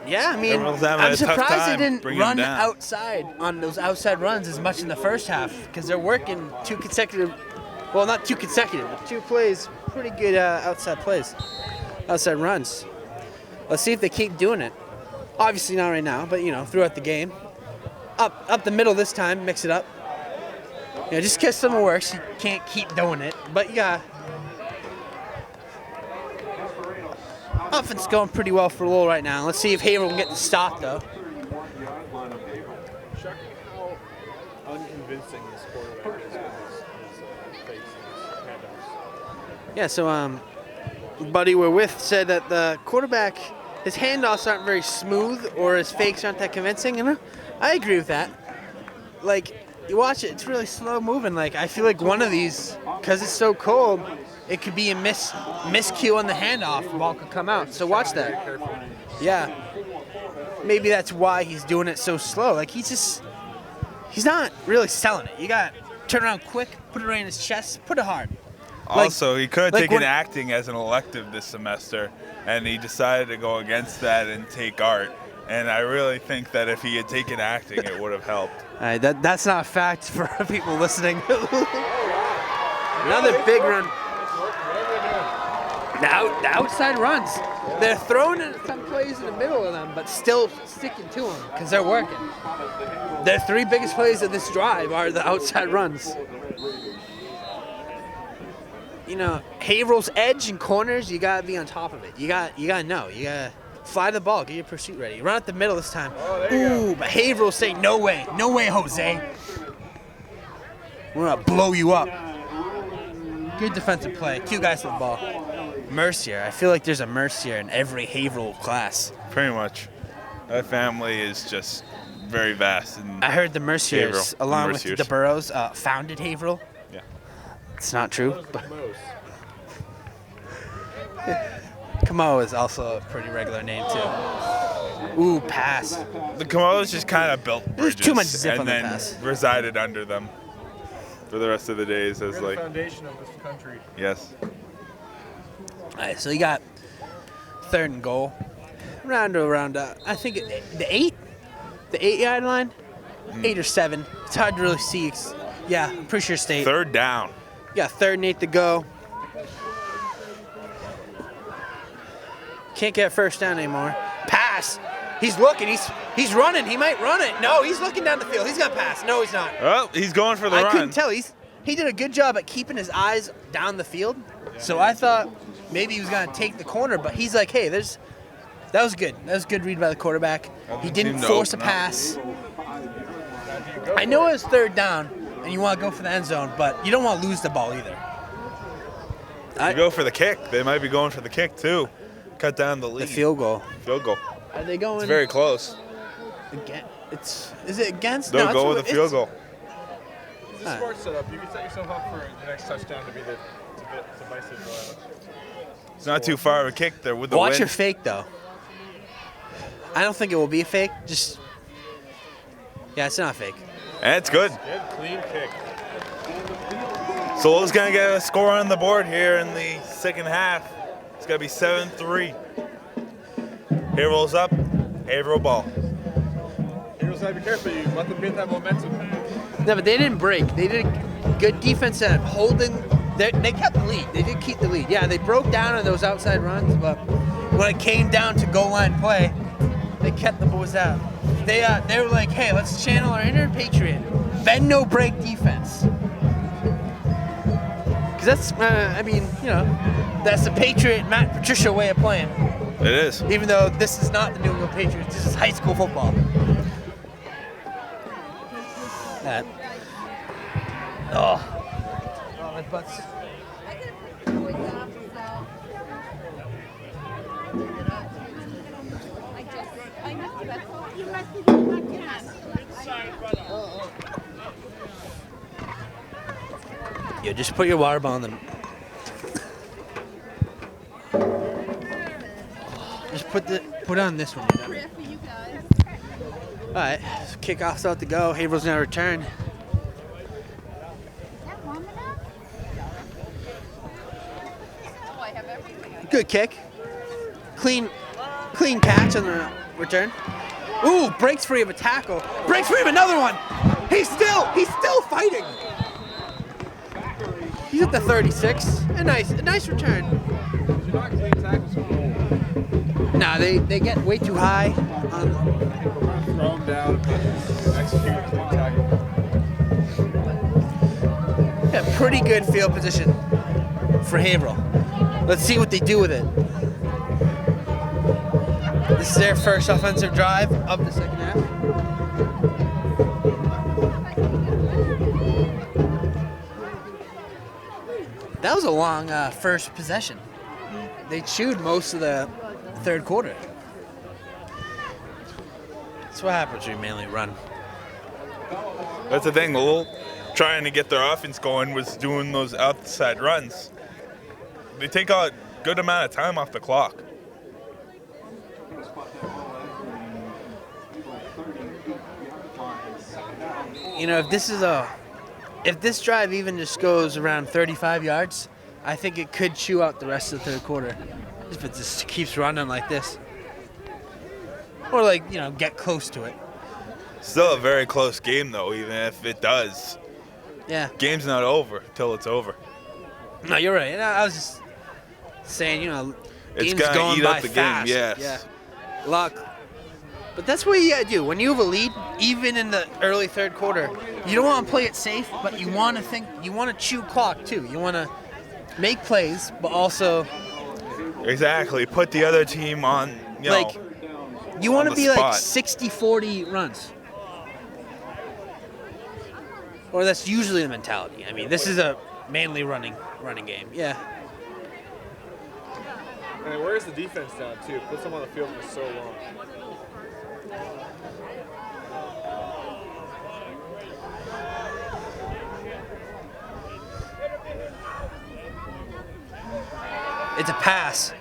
Yeah, I mean, Everyone's having I'm a tough surprised they time didn't bringing him run down. outside on those outside runs as much in the first half because they're working two consecutive, well, not two consecutive, but two plays, pretty good outside plays, outside runs. Let's see if they keep doing it. Obviously not right now, but, you know, throughout the game. Up the middle this time, mix it up. You know, just because someone works, you can't keep doing it, but you got offense going pretty well for Lowell right now. Let's see if Haverhill can get the stop, though. Shocking how unconvincing this quarterback is with his fakes and his handoffs. Yeah, so buddy we're with said that the quarterback, his handoffs aren't very smooth or his fakes aren't that convincing. And I agree with that. Like, you watch it, it's really slow moving. Like, I feel like one of these, because it's so cold, it could be a miscue on the handoff. The ball could come out. So watch that. Yeah. Maybe that's why he's doing it so slow. Like, he's not really selling it. You got to turn around quick, put it right in his chest, put it hard. Also, he could have like taken when- acting as an elective this semester, and he decided to go against that and take art. And I really think that if he had taken acting, it would have helped. All right, that's not a fact for people listening. Another big run. The outside runs. They're throwing in some plays in the middle of them, but still sticking to them because they're working. Their three biggest plays of this drive are the outside runs. You know, Haverhill's edge and corners, you gotta be on top of it. You gotta know. You gotta fly the ball, get your pursuit ready. Run up the middle this time. Ooh, but Haverhill's saying, no way, Jose. We're gonna blow you up. Good defensive play. Two guys with the ball. Mercier. I feel like there's a Mercier in every Haverhill class. Pretty much. That family is just very vast. And I heard the Merciers, Haverhill. along Merciers. with the Burrows, founded Haverhill. Yeah. It's not true. Camo is also a pretty regular name too. Ooh, pass. The Komodos just kind of built There's bridges too much zip and on the then pass. resided under them for the rest of the days as We're like, the foundation of this country. yes. All right, so you got 3rd and goal. Around, I think the 8-yard line, 8 or 7. It's hard to really see. Yeah, I'm pretty sure state. 3rd down. Yeah, 3rd and 8 to go. Can't get first down anymore. Pass. He's looking. He's running. He might run it. No, he's looking down the field. He's gonna pass. No, he's not. Oh, he's going for the I run. couldn't tell. He did a good job at keeping his eyes down the field. So I thought maybe he was gonna take the corner, but he's like, hey, that was good. That was a good read by the quarterback. He didn't seemed to force a open up. pass. I know it was 3rd down, and you want to go for the end zone, but you don't want to lose the ball either. You go for the kick. They might be going for the kick too. Cut down the lead. The field goal. Field goal. Are they going? It's very close. Again, is it against? They'll No, go with the field goal. It's a smart setup. You can set yourself up for the next touchdown to be the divisive. It's not too far of a kick there with the Watch wind. your fake though. I don't think it will be a fake. Yeah, it's not fake. And it's good. Good, clean kick. So Lowell's going to get a score on the board here in the second half. It's going to be 7-3. Haverhill's up. Haverhill ball. Heroes gotta be careful. You let them get that momentum. No, but they didn't break. They did a good defense at holding. They kept the lead. They did keep the lead. Yeah, they broke down on those outside runs, but when it came down to goal line play, they kept the boys out. They were like, hey, let's channel our inner patriot. Bend no break defense. Because that's, that's the Patriot Matt Patricia way of playing. It is. Even though this is not the New England Patriots, this is high school football. That. Oh, my butt's. Yo, just put your water bottle in them. Just put on this one. All right, so kickoff's out to go. Haverhill's gonna return. Good kick. Clean catch on the return. Ooh, breaks free of a tackle. Breaks free of another one. He's still fighting. He's at the 36. A nice return. Nah, they get way too high. Throw him down and execute a clean tackle. Yeah, pretty good field position for Haverhill. Let's see what they do with it. This is their first offensive drive of the second half. That was a long first possession. They chewed most of the third quarter. That's what happens when you mainly run. That's the thing. Lowell, trying to get their offense going, was doing those outside runs. They take a good amount of time off the clock. You know, if this drive even just goes around 35 yards, I think it could chew out the rest of the third quarter. If it just keeps running like this. Or like, you know, get close to it. Still a very close game, though, even if it does. Yeah. Game's not over till it's over. No, you're right. And I was just saying, you know, It's game's gonna going eat by up the fast. game, yes. Yeah. Luck. But that's what you gotta do. When you have a lead, even in the early third quarter, you don't want to play it safe, but you want to chew clock too. You want to make plays, but also Exactly. Put the other team on, you know, like you want to on the be like spot. 60-40 runs. Or that's usually the mentality. I mean, this is a mainly running game. Yeah. And it wears the defense down too. Puts them on the field for so long. It's a pass.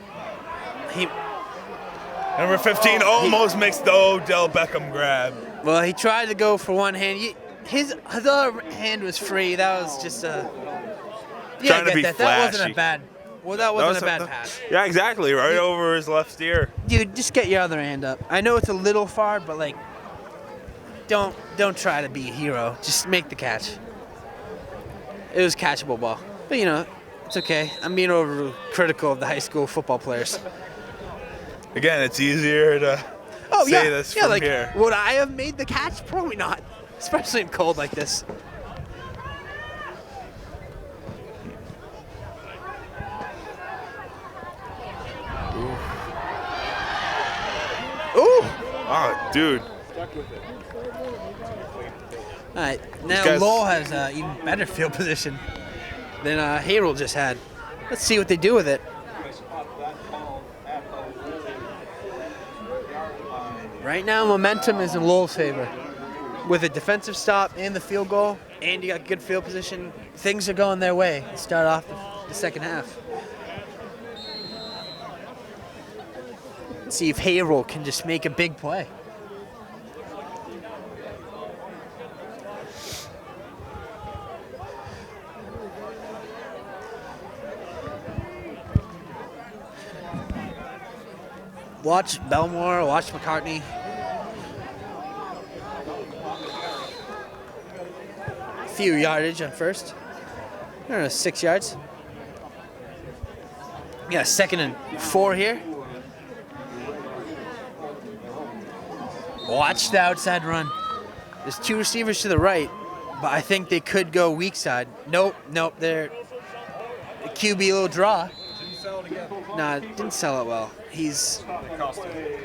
Number 15 almost makes the Odell Beckham grab. Well, he tried to go for one hand. His other hand was free. That was just a. Yeah, Trying to be that. That wasn't flashy. a bad. Well, that wasn't a bad pass. Yeah, exactly. Right over his left ear. Dude, just get your other hand up. I know it's a little far, but like, don't try to be a hero. Just make the catch. It was a catchable ball, but you know, it's okay. I'm being over critical of the high school football players. Again, it's easier to say this from like, here. Would I have made the catch? Probably not, especially in cold like this. Ooh! Oh, dude. All right, now guys- Lowell has even better field position than Haverhill just had. Let's see what they do with it. Right now, momentum is in Lowell's favor. With a defensive stop and the field goal, and you got good field position, things are going their way to start off the second half. Let's see if Haverhill can just make a big play. Watch Belmore, watch McCartney. Few yardage on first. I don't know, 6 yards. Yeah, 2nd and 4 here. Watch the outside run. There's 2 receivers to the right, but I think they could go weak side. Nope, they're a QB little draw. Didn't sell it again. Nah, didn't sell it well. He's It cost him.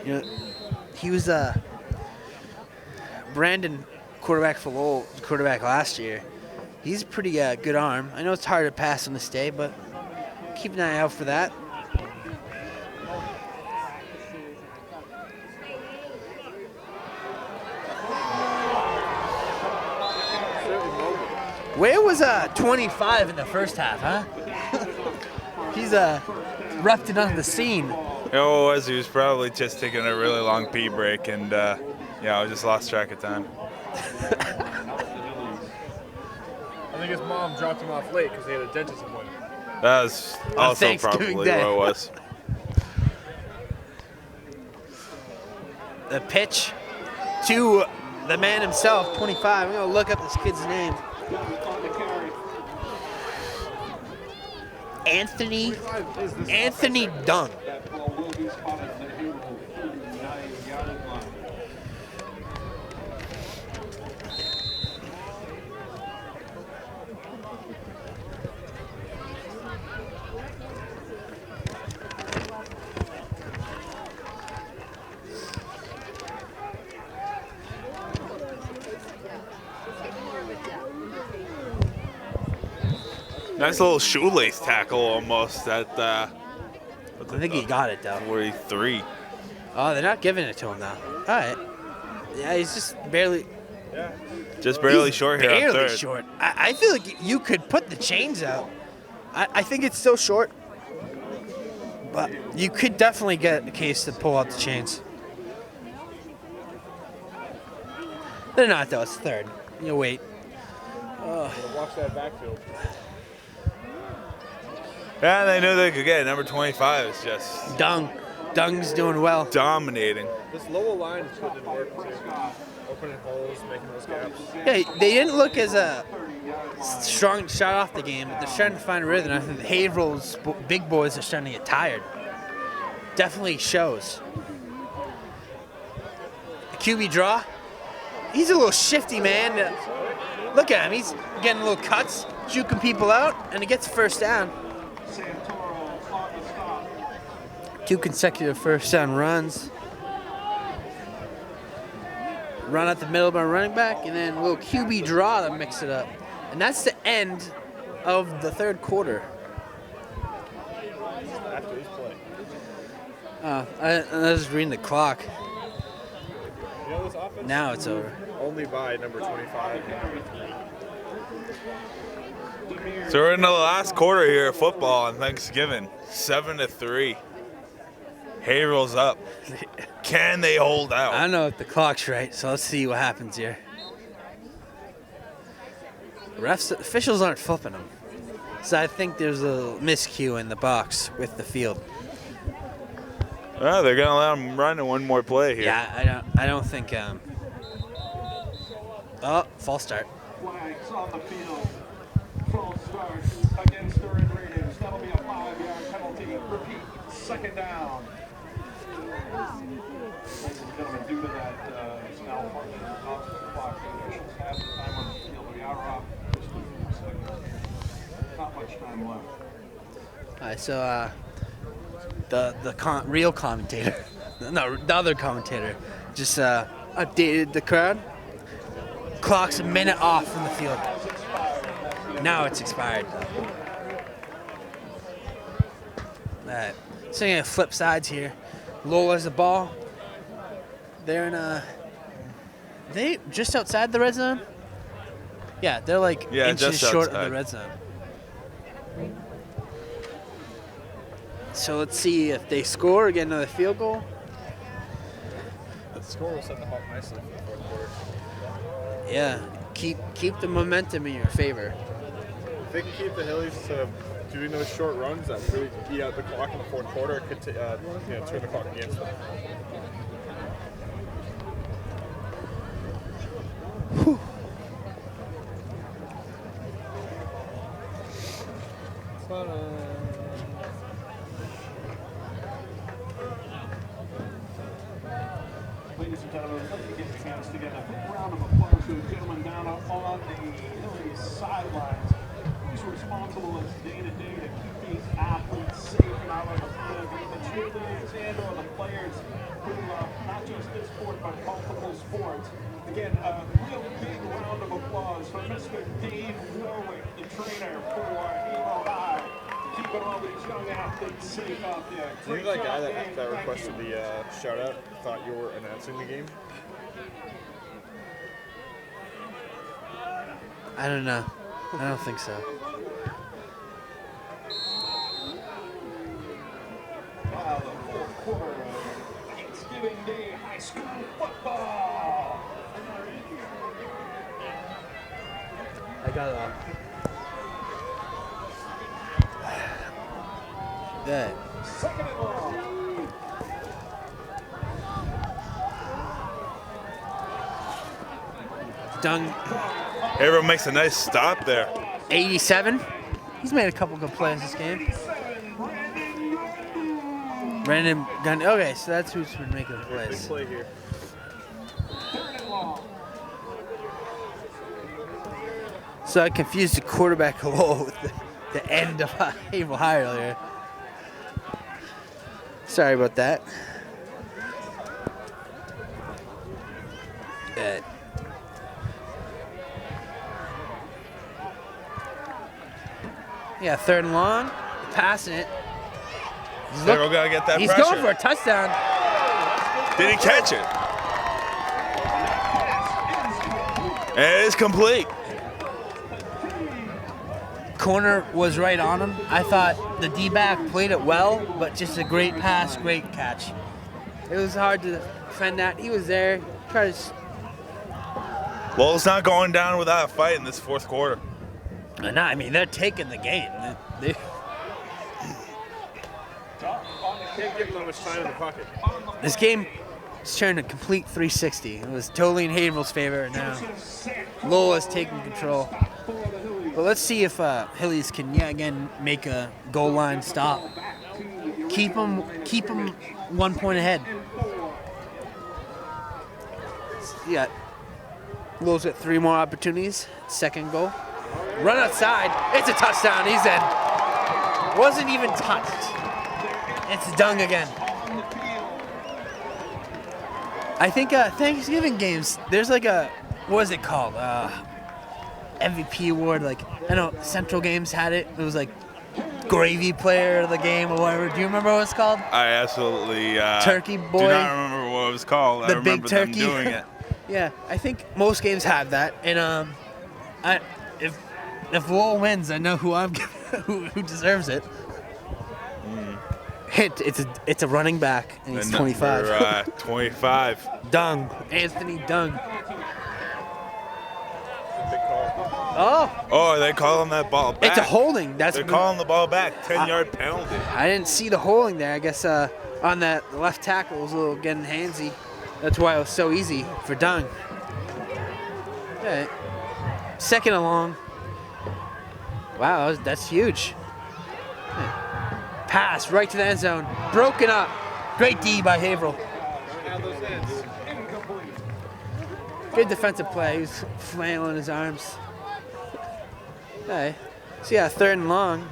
You know, he was Brandon, quarterback for Lowell, quarterback last year. He's a pretty good arm. I know it's hard to pass on this day, but keep an eye out for that. Where was 25 in the first half, huh? He's erupted on the scene. You know what it was? He was probably just taking a really long pee break, and I just lost track of time. think his mom dropped him off late because he had a dentist appointment. That was also Thanksgiving probably Day. what it was. The pitch to the man himself, 25. I'm going to look up this kid's name. Anthony Dunn. That ball will be spotted at the Haverhill 39-yard line. Nice little shoelace tackle almost at I think he got it, though. 43. Oh, they're not giving it to him, now. All right. Yeah, he's just barely... Just barely he's short here on barely third. short. I feel like you could put the chains out. I think it's still short. But you could definitely get a case to pull out the chains. They're not, though. It's third. You wait. Watch that backfield. Yeah, they knew they could get it. Number 25 is just Dung's doing well. dominating. This Lowell line is putting in work too. Opening holes, making those gaps. Yeah, they didn't look as a strong shot off the game, but they're starting to find a rhythm. I think the Haverhill's big boys are starting to get tired. Definitely shows. The QB draw. He's a little shifty, man. Look at him. He's getting little cuts, juking people out, and he gets a first down. Santoro on the stop. 2 consecutive first down runs. Run at the middle by running back, and then a little QB draw to mix it up. And that's the end of the third quarter. After this play. I was reading the clock. You know this offense? Now it's over. Only by number 25 and number 3. So we're in the last quarter here of football on Thanksgiving. 7-3. Haverhill's up. Can they hold out? I don't know if the clock's right, so let's see what happens here. Officials aren't flipping them. So I think there's a miscue in the box with the field. Oh, they're gonna let them run in one more play here. Yeah, I don't think. Oh, false start. Flags on the field. False start against the Red Raiders. That'll be a 5-yard penalty. Repeat, second down. Ladies and gentlemen, due to that malfunction of the clock, the officials have the time on the field. We are off just a few seconds. Not much time left. All right, so the real commentator, no, the other commentator, just updated the crowd. Clock's a minute off from the field. Now it's expired. All right, so you're gonna flip sides here. Lowell has the ball. They're in they just outside the red zone? Yeah, they're like inches just short of outside. the red zone. So let's see if they score or get another field goal. The score will set them up nicely for the fourth quarter. Yeah, keep the momentum in your favor. If they can keep the Hillies to doing those short runs that really beat out the clock in the fourth quarter, it could turn the clock against them. Ladies and gentlemen, I'd like to get a chance to get a big round of applause to the gentleman down on the Hillies sidelines. He's responsible as day-to-day to keep these athletes safe and out on the field, be it the cheerleaders and or the players who love not just this sport but multiple sports. Again, a real big round of applause for Mr. Dave Warwick, the trainer for Halo High, keeping all these young athletes safe out there. Do you think that guy that requested the shout out thought you were announcing the game? I don't know. I don't think so. Now the fourth quarter of Thanksgiving Day High School football. I got Good. Second and long. Dung, Haverhill makes a nice stop there. 87. He's made a couple good plays this game. Brandon Gunn. Okay, so that's who's been making the Big plays. play here. Third and long. So I confused the quarterback Lowell with the end of Haverhill High earlier. Sorry about that. Good. Yeah, third and long. Passing it. Haverhill gotta get that He's pressure. going for a touchdown. Did he catch it? And it is complete. Corner was right on him. I thought the D-back played it well, but just a great pass, great catch. It was hard to defend that. He was there. Try to. Well, it's not going down without a fight in this fourth quarter. No, I mean they're taking the game. They- Can't give them that much time in the pocket. this game has turned a complete 360. It was totally in Haverhill's favor. Now Lowell is taking control. But let's see if Hillies can again make a goal line stop. Keep them 1 point ahead. Yeah. Lowell's got 3 more opportunities. Second goal. Run outside. It's a touchdown. He's in. Wasn't even touched. It's Dung again. I think Thanksgiving games, there's like a, what is it called? MVP award. Like, I know Central Games had it. It was like gravy player of the game or whatever. Do you remember what it's called? I absolutely Turkey do boy. not remember what it was called. I The remember big turkey. them doing it. Yeah, I think most games have that. And if Lowell wins, I know who I'm who deserves it. It's a running back, and he's And 25. number, 25. Dung, Anthony Dung. Big call. Oh, Oh, they calling that ball back. it's a holding. That's They're calling the ball back. 10-yard penalty. I didn't see the holding there. I guess on that left tackle was a little getting handsy. That's why it was so easy for Dung. Okay. Second and long. Wow, that's huge. Pass right to the end zone. Broken up. Great D by Haverhill. Good defensive play. He was flailing his arms. Okay. So yeah, third and long.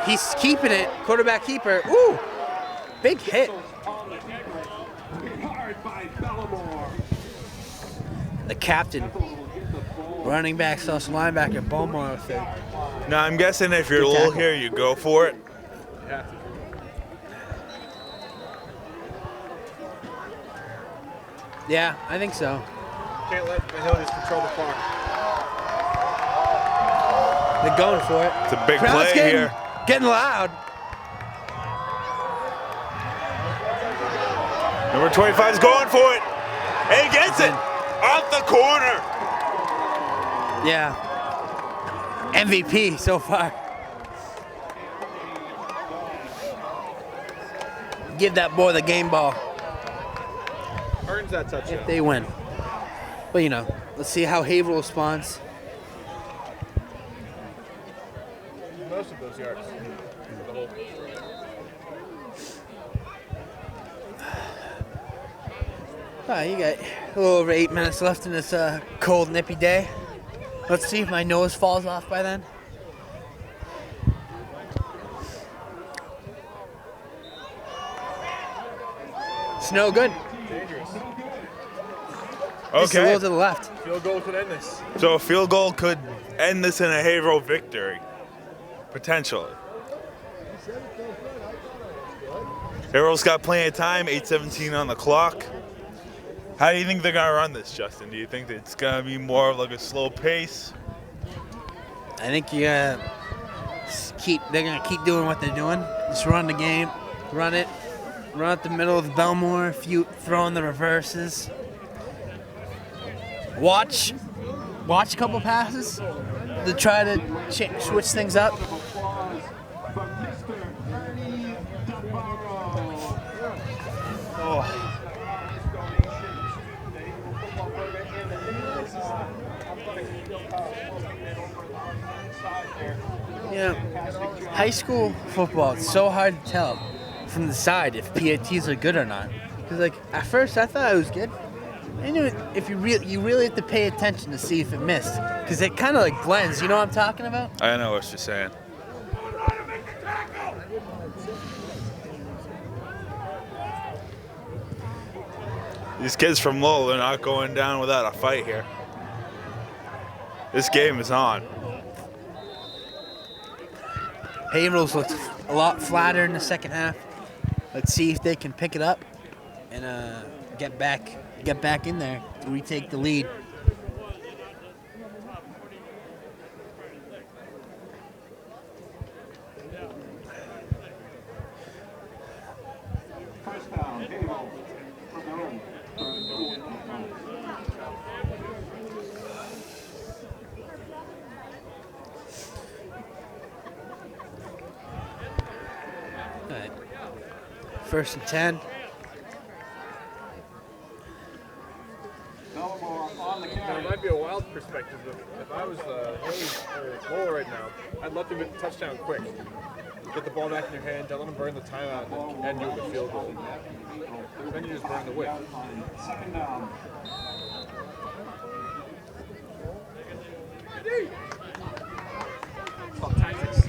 He's keeping it. Quarterback keeper. Ooh! Big hit. Hard by Bellamore. The captain. Running back slash linebacker. Beaumont with it. Now, I'm guessing if you're Good Lowell tackle. here, you go for it. Yeah. Yeah, I think so. Can't let the Hillies control the clock. They're going for it. It's a big Crowd's play here. Getting loud. Number 25 is going for it. And he gets it. Off the corner. Yeah. MVP so far. Give that boy the game ball Earns that touchdown. if they win. But let's see how Haverhill responds. Most of those yards. The whole. You got a little over 8 minutes left in this cold, nippy day. Let's see if my nose falls off by then. It's no good. Dangerous. Just a Okay. little to the left. Field goal could end this. So a field goal could end this in a Haverhill victory. Potentially. Haverhill's got plenty of time. 8:17 on the clock. How do you think they're going to run this, Justin? Do you think that it's going to be more of like a slow pace? I think they're gonna keep doing what they're doing. Just run the game, run it, run up the middle of Belmore, throw in the reverses. Watch a couple passes to try to switch things up. Yeah, high school football, it's so hard to tell from the side if PATs are good or not. Because like at first I thought it was good. I knew if you really have to pay attention to see if it missed, because it kind of like blends. You know what I'm talking about? I know what you're saying. These kids from Lowell, they're not going down without a fight here. This game is on. Haverhill's looked a lot flatter in the second half. Let's see if they can pick it up and get back in there to retake the lead. First down, Haverhill from their own 34. All right. First and 10. Now, it might be a wild perspective, but if I was Lowell right now, I'd let them get the touchdown quick. Get the ball back in your hand, don't let them burn the timeout, and you with the field goal. Then you just burn the whip. Second down. It's called tactics.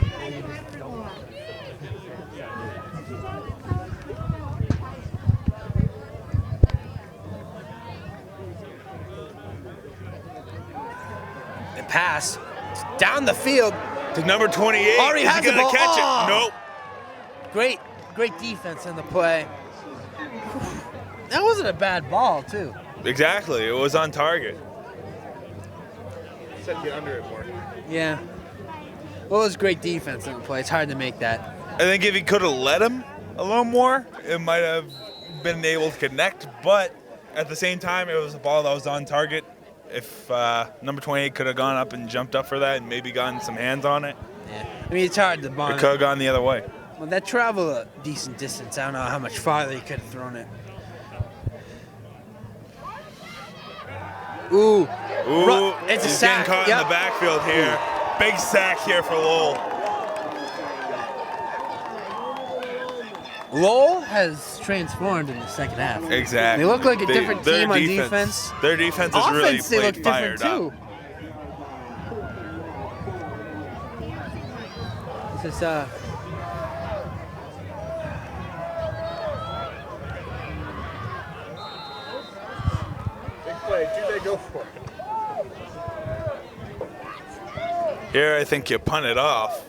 The pass down the field. To number 28. Already Is has he the going ball. to catch Oh. it? Nope. Great defense in the play. That wasn't a bad ball, too. Exactly. It was on target. Said to get under it more. Yeah. Well, it was great defense in the play. It's hard to make that. I think if he could have let him a little more, it might have been able to connect. But at the same time, it was a ball that was on target. If number 28 could have gone up and jumped up for that and maybe gotten some hands on it, Yeah. I mean, it's hard to it bond. could have gone the other way. Well, that traveled a decent distance. I don't know how much farther he could have thrown it. Ooh. Ooh, It's a he's sack. getting caught Yep. in the backfield here. Big sack here for Lowell. Lowell has transformed in the second half. Exactly. They look like a different their team on defense. Their defense has really Offense, they look played different fired too. up. This is Big play, do they go for it? Here, I think you punt it off.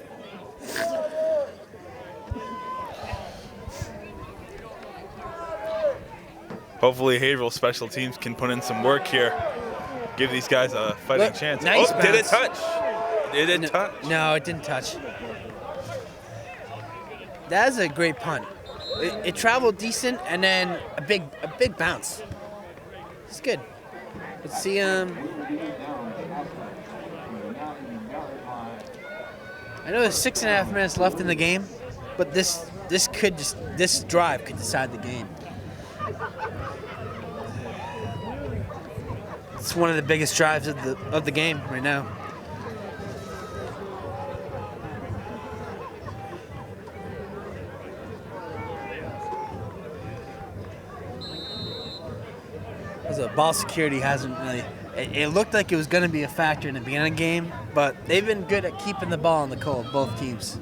Hopefully, Haverhill special teams can put in some work here. Give these guys a fighting Look, chance. nice Oh, did it bounce. touch? Did it touch? No, it didn't touch. That's a great punt. It traveled decent, and then a big bounce. It's good. Let's see. I know there's 6.5 minutes left in the game, but this drive could decide the game. It's one of the biggest drives of the game right now. The ball security hasn't really. It looked like it was going to be a factor in the beginning of the game, but they've been good at keeping the ball in the cold, both teams.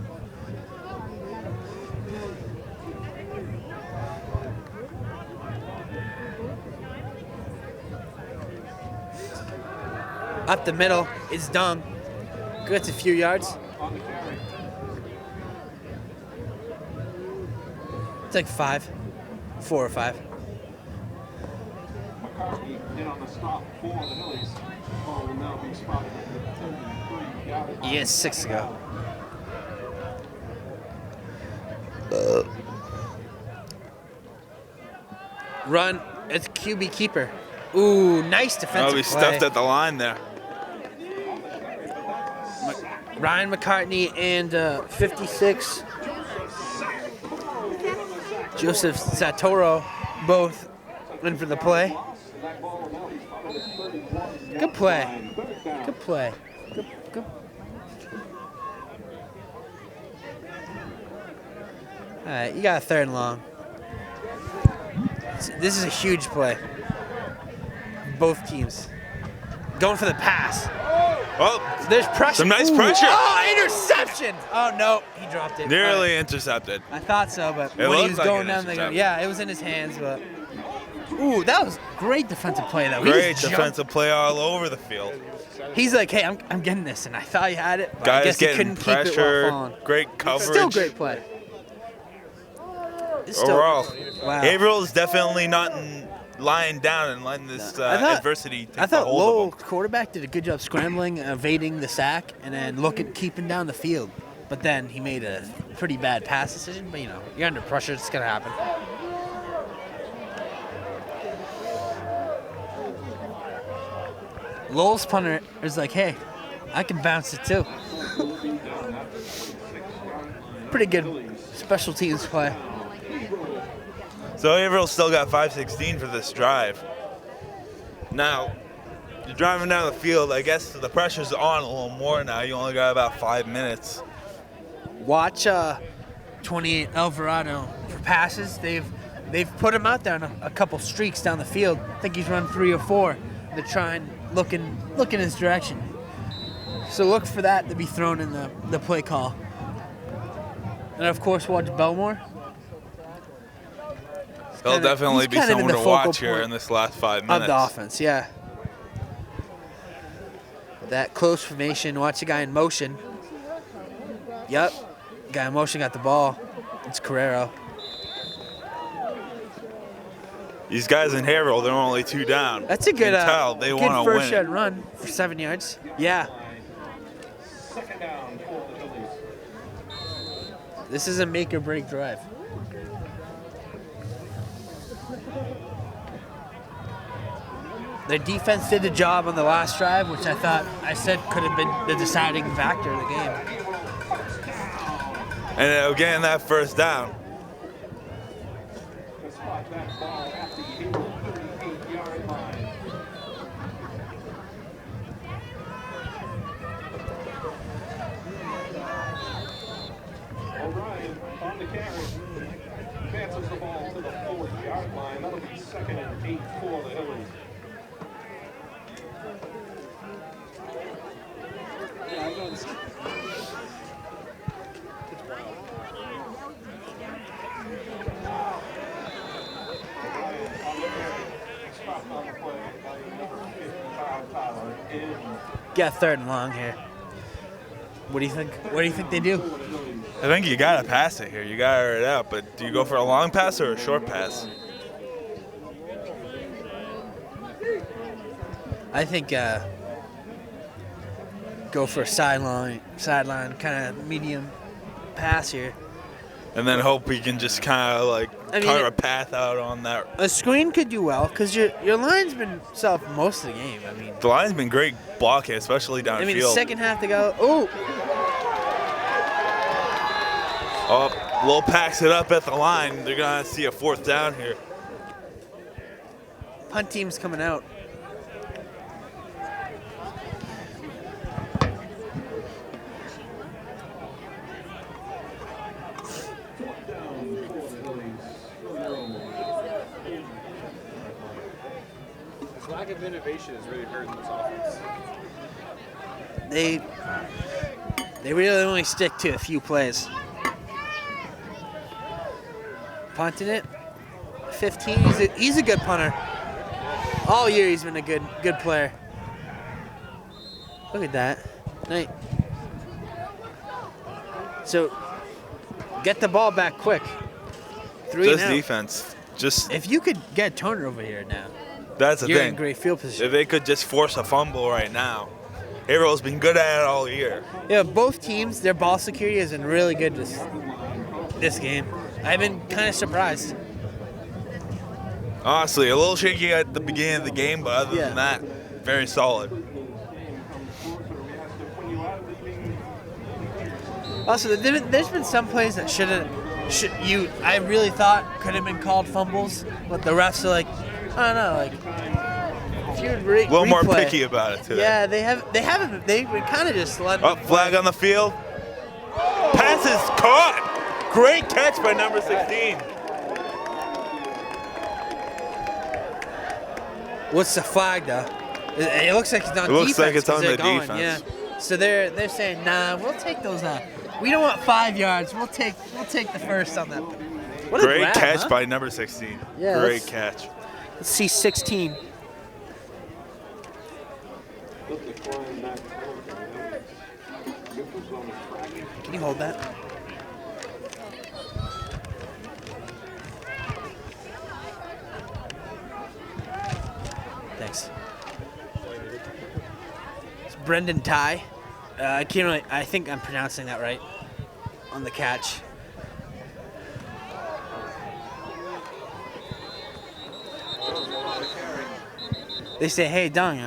Up the middle, it's Dung. Gets a few yards. It's like 4 or 5. in on the stop for the Hillies. Ball will now be spotted at the 33-yard line. He has 6 to go. Run. It's QB keeper. Ooh, nice defensive Oh, he play. stuffed at the line there. Ryan McCartney and 56 Joseph Satoro both in for the play. Good play. Good play. Good. All right, you got a 3rd and long. This is a huge play. Both teams going for the pass. Oh, There's pressure. some nice Ooh. pressure. Oh, interception. Oh, no. He dropped it. Nearly intercepted. I thought so, but It when he looked was like going an down the interception. yeah, it was in his hands, but ooh, that was great defensive play though. He Great just jumped. defensive play all over the field. He's like, hey, I'm getting this, and I thought he had it, but I Guys guess he getting couldn't keep it pressure. while falling. Great coverage. Still great play. It's still, Overall, wow. Haverhill is definitely not lying down and letting this I thought- adversity take I thought hold Lowell of them. quarterback did a good job scrambling, evading the sack, and then keeping down the field. But then he made a pretty bad pass decision. But you know, you're under pressure; it's gonna happen. Lowell's punter is like, "Hey, I can bounce it too." Pretty good special teams play. So Haverhill still got 5:16 for this drive. Now, you're driving down the field. I guess the pressure's on a little more now. You only got about 5 minutes. Watch 28 Alvarado for passes. They've put him out there on a couple streaks down the field. I think he's run 3 or 4. They're trying, look in his direction. So look for that to be thrown in the play call. And of course, watch Belmore. He'll definitely be he's kind of in someone the to focal watch here point in this last 5 of minutes. the offense. Yeah. That close formation. Watch the guy in motion. Yep. Guy in motion got the ball. It's Carrero. These guys in Haverhill, they're only 2 down. That's a good, You can tell they good want to first win. yard run for 7 yards. Yeah. 2nd down for the Hillies. This is a make or break drive. Their defense did the job on the last drive, which I said could have been the deciding factor of the game. And again, that first down. To spot that ball at the Haverhill 38-yard line. O'Brien on the carry. Advances the ball to the 40-yard line. That'll be 2nd and 8 for the Hillies. Stopped on the play by number 55, Tyler in. Got 3rd and long here. What do you think? What do you think they do? I think you got to pass it here. You got to air it out. But do you go for a long pass or a short pass? I think go for a sideline kind of medium pass here. And then hope we can just kind of like I mean, carve a path out on that. A screen could do well because your line's been soft most of the game. I mean, The line's been great blocking, especially downfield. second half to go. Oh, Oh, Lowell packs it up at the line. They're going to see a 4th down here. punt team's coming out. This lack of innovation is really hurting this offense. They really only stick to a few plays. Punting it. 15. He's a good punter. All year he's been a good player. Look at that. Nice. So get the ball back quick. 3 Just and out. defense. Just If you could get a turnover here now, That's the you're thing. in great field If position. they could just force a fumble right now, Haverhill's been good at it all year. Yeah, both teams, their ball security has been really good this game. I've been kind of surprised. Honestly, a little shaky at the beginning of the game, but other than that, very solid. Also, there's been some plays that I really thought could have been called fumbles, but the refs are like, I don't know, like if you would A little more replay- picky about it today. Yeah, they haven't. They would kind of just let. Up, flag on the field. Pass is caught. Great catch by number 16. What's the flag though? It looks like it's on It looks defense. like it's 'cause on they're the going, defense. Yeah. So they're saying, nah, we'll take those. We don't want 5 yards. We'll take the first on that. What a Great grab, catch huh? by number 16. Yeah, Great let's- catch. Let's see 16. Can you hold that? Thanks. It's Brendan Ty. I can't really. I think I'm pronouncing that right on the catch. They say, "Hey, Dong,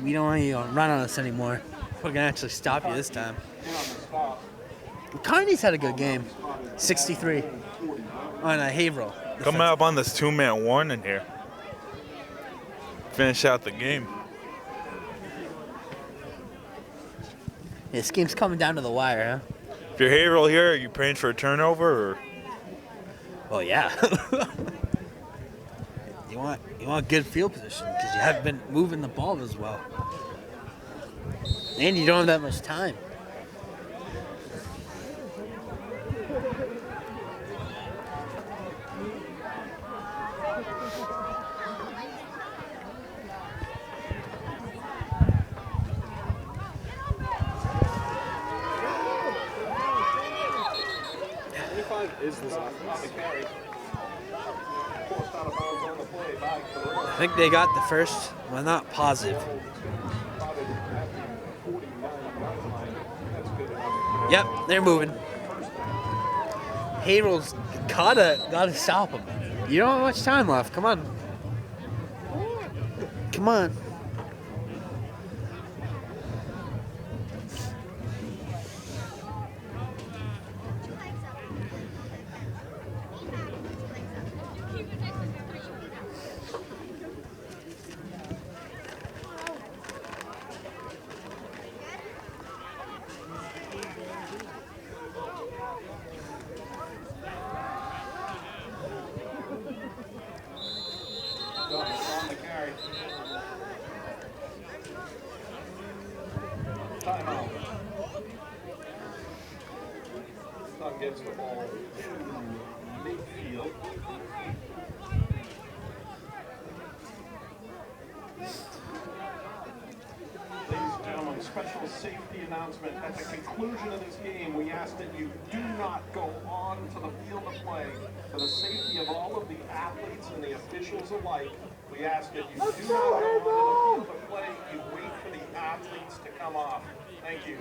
we don't want you to run on us anymore. We're gonna actually stop you this time." Carney's had a good game, 63 on Haverhill. Coming up on this two-man warning here. Finish out the game. This game's coming down to the wire, huh? If you're Haverhill here, are you praying for a turnover? Or? Oh yeah. You want good field position because you haven't been moving the ball as well, and you don't have that much time. Is this I think they got the first. Well, not positive. Yep, they're moving. Haverhill's gotta stop them. You don't have much time left. Come on. Come on. On the carry. Timeout. Son gets the ball to midfield. Ladies and gentlemen, special safety announcement. At the conclusion of this game, we ask that you do not go on to the field of play. For the safety of all of the athletes and the officials alike, we ask that you do not go on to the field of play. You wait for the athletes to come off. Thank you.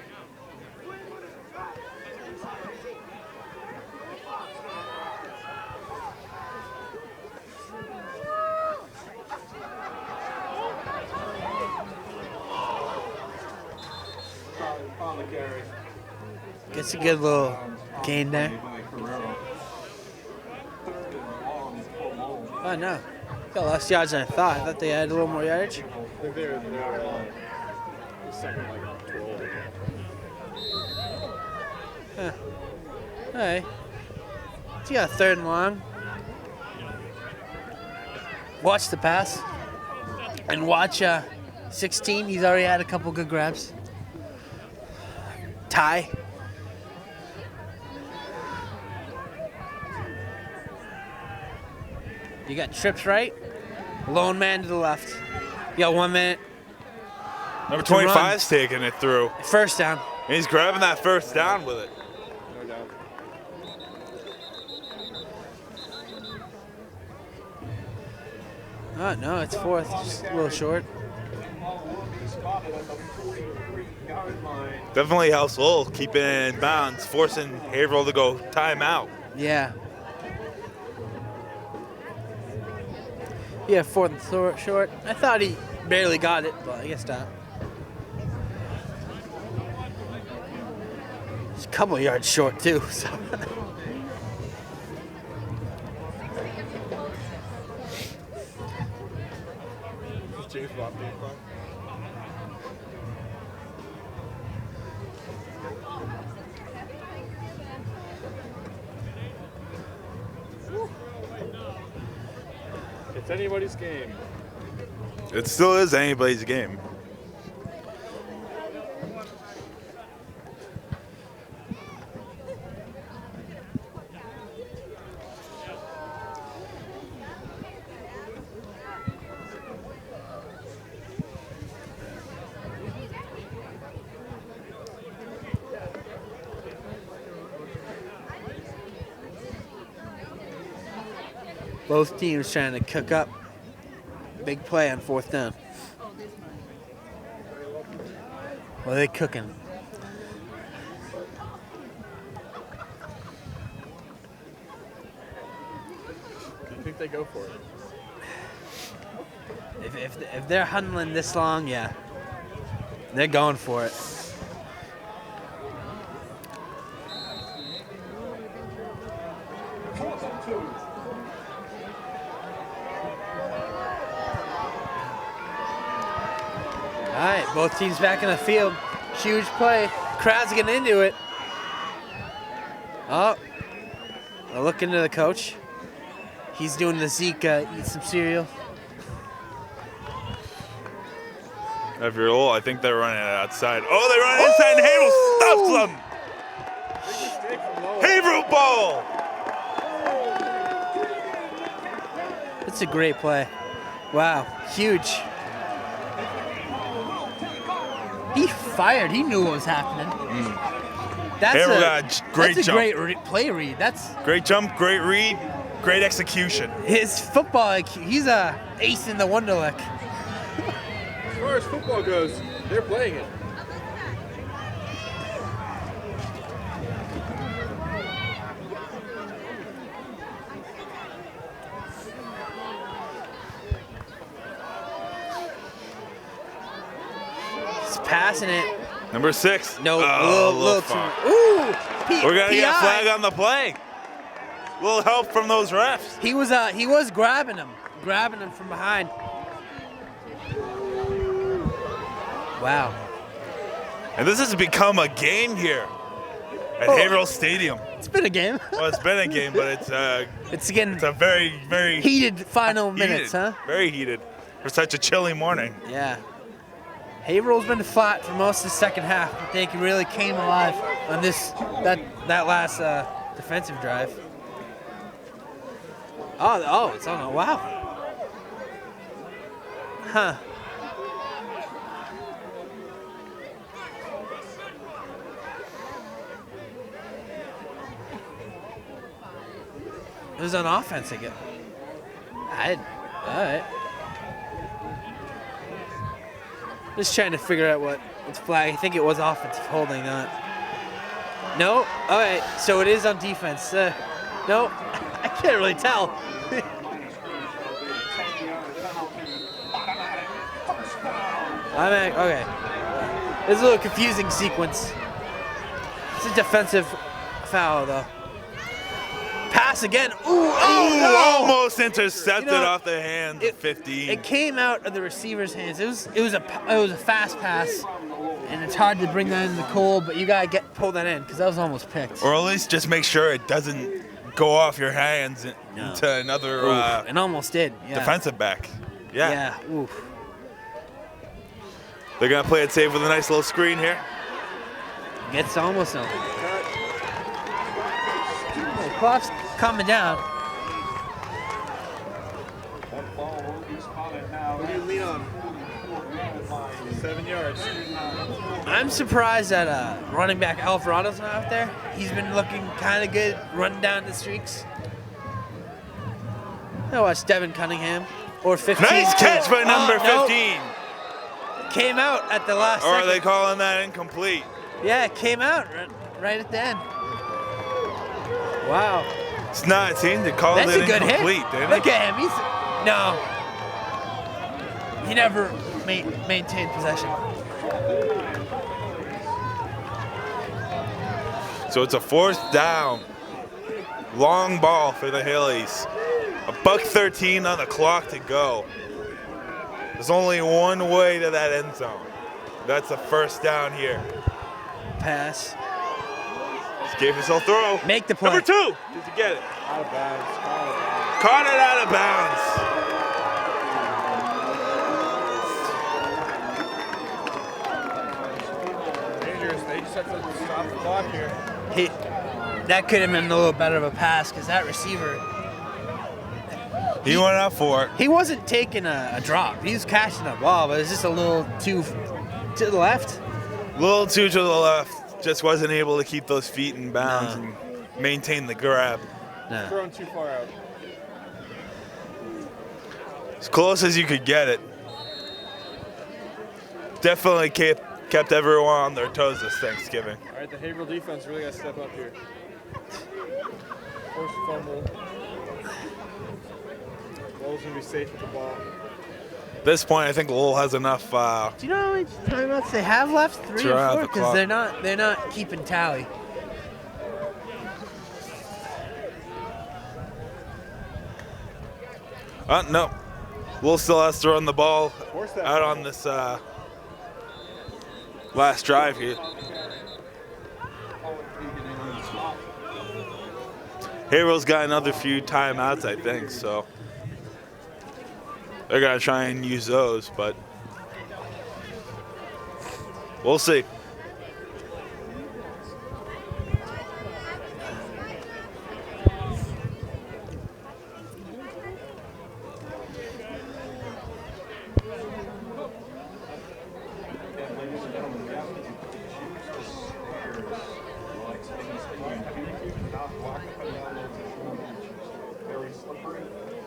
On the carry. Gets a good little gain there. Oh no. Got less yards than I thought. I thought they had a little more yardage. I think they're second, like 12. Huh. Alright. So you got a third and long. Watch the pass. And watch 16. He's already had a couple good grabs. Ty. You got trips right. Lone man to the left. You got 1 minute. Number To run. 25's taking it through. First down. And he's grabbing that first down with it. No doubt. Oh, no, it's fourth. Just a little short. Definitely helps Lowell keep it in bounds, forcing Haverhill to go timeout. Yeah. Yeah, fourth and short. I thought he barely got it, but I guess not. It's a couple yards short, too. So. James Bond being fun. It's anybody's game. It still is anybody's game. Both teams trying to cook up. Big play on fourth down. What are they cooking? Do you think they go for it? If they're huddling this long, yeah. They're going for it. All right, both teams back in the field. Huge play. Crowd's getting into it. Oh, a look into the coach. He's doing the Zeke eat some cereal. If you're Lowell, I think they're running it outside. Oh, they run it inside, and Haverhill stops them. Haverhill ball. That's a great play. Wow, huge. He fired. He knew what was happening. Haverhill got a great that's a jump. great play read. That's Great jump, great read, great execution. his football IQ. He's a ace in the Wonderlick. As far as football goes, they're playing it. He's passing it. Number 6. No, oh, a little far. too. Ooh, We're gonna get a PI. flag on the play. A little help from those refs. He was grabbing him from behind. Wow. And this has become a game here at Haverhill Stadium. It's been a game. Well, it's been a game, but it's It's a very, very heated final heated, minutes, huh? Very heated for such a chilly morning. Yeah. Haverhill's been flat for most of the second half, but they really came alive on that last defensive drive. Oh, it's on. Wow. Huh. It was on offense again. All right. Just trying to figure out what's flag. I think it was offensive holding, not. No? All right, so it is on defense. No, I can't really tell. Okay. This is a little confusing sequence. It's a defensive foul, though. Pass again. Ooh, no! Almost intercepted off the hands of 15. It came out of the receiver's hands. It was a fast pass, and it's hard to bring that in the cold, but you gotta pull that in because that was almost picked. Or at least just make sure it doesn't go off your hands into another It almost did. Yeah. defensive back. Yeah. Yeah. Oof. They're gonna play it safe with a nice little screen here. Gets almost on. The clock's coming down. What do you lean on? 7 yards. I'm surprised that running back Alvarado's not out there. He's been looking kind of good, running down the streaks. I watched Devin Cunningham. Or 15. Nice catch by number nope. 15. Came out at the last Or are second. they calling that incomplete? Yeah, it came out right at the end. Wow. It's not. It seemed to call That's it a good incomplete, hit. didn't Look it? at him. No. He never maintained possession. So it's a 4th down. Long ball for the Hillies. $1:13 on the clock to go. There's only one way to that end zone. That's a 1st down here. Pass. Just gave himself throw. Make the play. Number 2. Did you get it? Out of bounds. Caught it out of bounds. Dangerous. They just have to stop the clock here. That could have been a little better of a pass because that receiver, He went up for it. he wasn't taking a drop. He was catching a ball, but it's just a little too to the left. A little too to the left. Just wasn't able to keep those feet in bounds and maintain the grab. No. Thrown too far out. As close as you could get it. Definitely kept everyone on their toes this Thanksgiving. All right, the Haverhill defense really got to step up here. First fumble. Lowell's going to be safe with the ball. At this point, I think Lowell has enough. Do you know how many timeouts they have left? 3 Throw or out 4? the Because clock. they're not keeping tally. No. Lowell still has to run the ball Force that out on this last drive here. Haverhill's got another few timeouts, I think, so they're going to try and use those, but we'll see. Very slippery.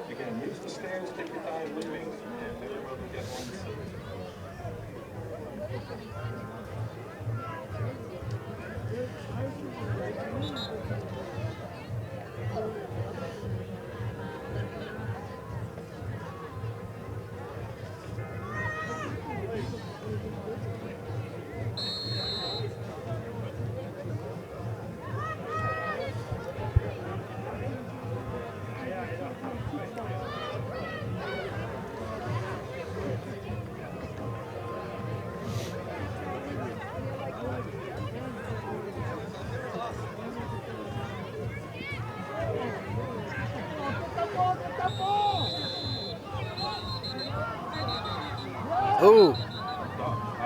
Again, use the stairs, take your time leaving, and everyone will get on the seat. Ooh.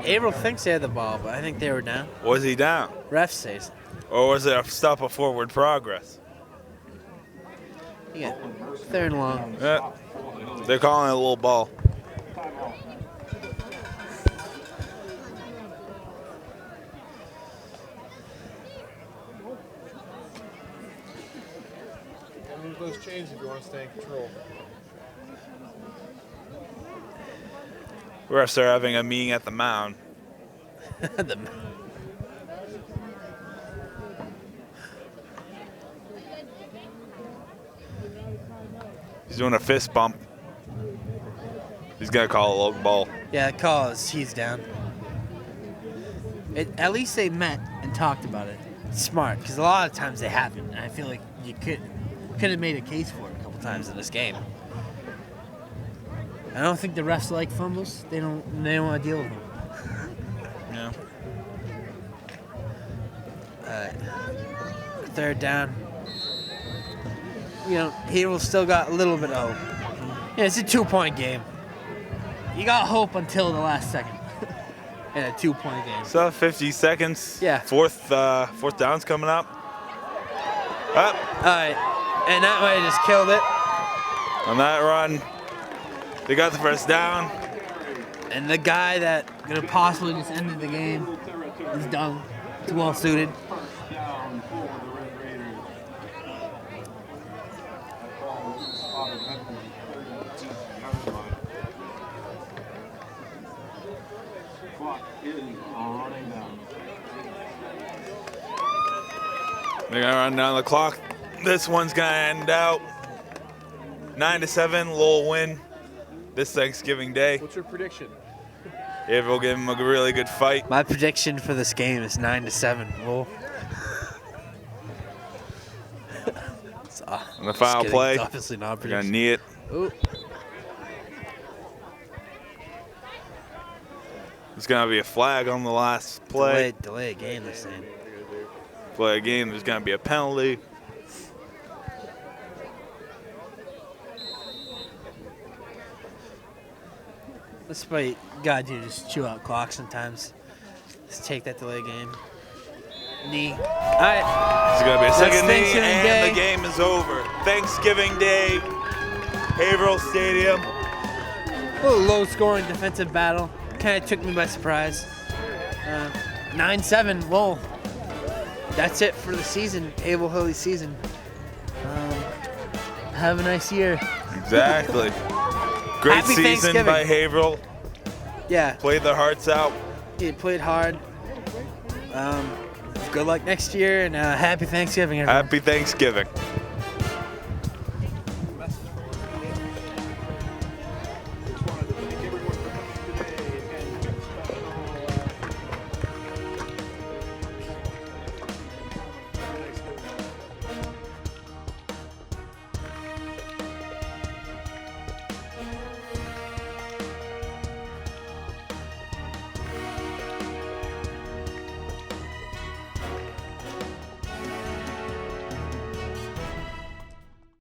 Haverhill thinks they had the ball, but I think they were down. Was he down? Ref says. Or was it a stop of forward progress? Yeah. 3rd and long. Yeah. They're calling it a little ball. Don't move those chains if you want to stay in control. Refs are having a meeting at the mound. He's doing a fist bump. He's going to call a low ball. Yeah, the call is he's down. At least they met and talked about it. Smart, because a lot of times they haven't. And I feel like you could have made a case for it a couple times in this game. I don't think the refs like fumbles. They don't want to deal with them. Yeah. Alright. 3rd down. You know, Haverhill still got a little bit of hope. Yeah, it's a 2-point game. You got hope until the last second. In a 2-point game. So 50 seconds. Yeah. Fourth down's coming up. Up. Alright. And that might have just killed it. On that run, they got the first down. And the guy that could have possibly just ended the game is done. Too well suited. Down for the Red Raiders. That ball was spotted at the 32-yard line. is running down. They're gonna run down the clock. This one's gonna end out 9-7. Lowell win this Thanksgiving Day. What's your prediction? Haverhill give them a really good fight. My prediction for this game is 9-7. Lowell. On the final play, It's obviously not a they're gonna prediction. knee it. Ooh. There's gonna be a flag on the last play. Delay a game, they're saying. Play a game. There's gonna be a penalty. That's what you gotta do, just chew out clock sometimes. Just take that delay game. Knee. All right. There's gonna be a second knee, Thanksgiving and Day. the game is over. Thanksgiving Day, Haverhill Stadium. A little low-scoring defensive battle. Kind of took me by surprise. 9-7. Whoa. That's it for the season, Haverhill season. Have a nice year. Exactly. Great Happy season Thanksgiving. by Haverhill. Yeah, Played their hearts out. you played hard. Good luck next year, and happy Thanksgiving, everyone. Happy Thanksgiving.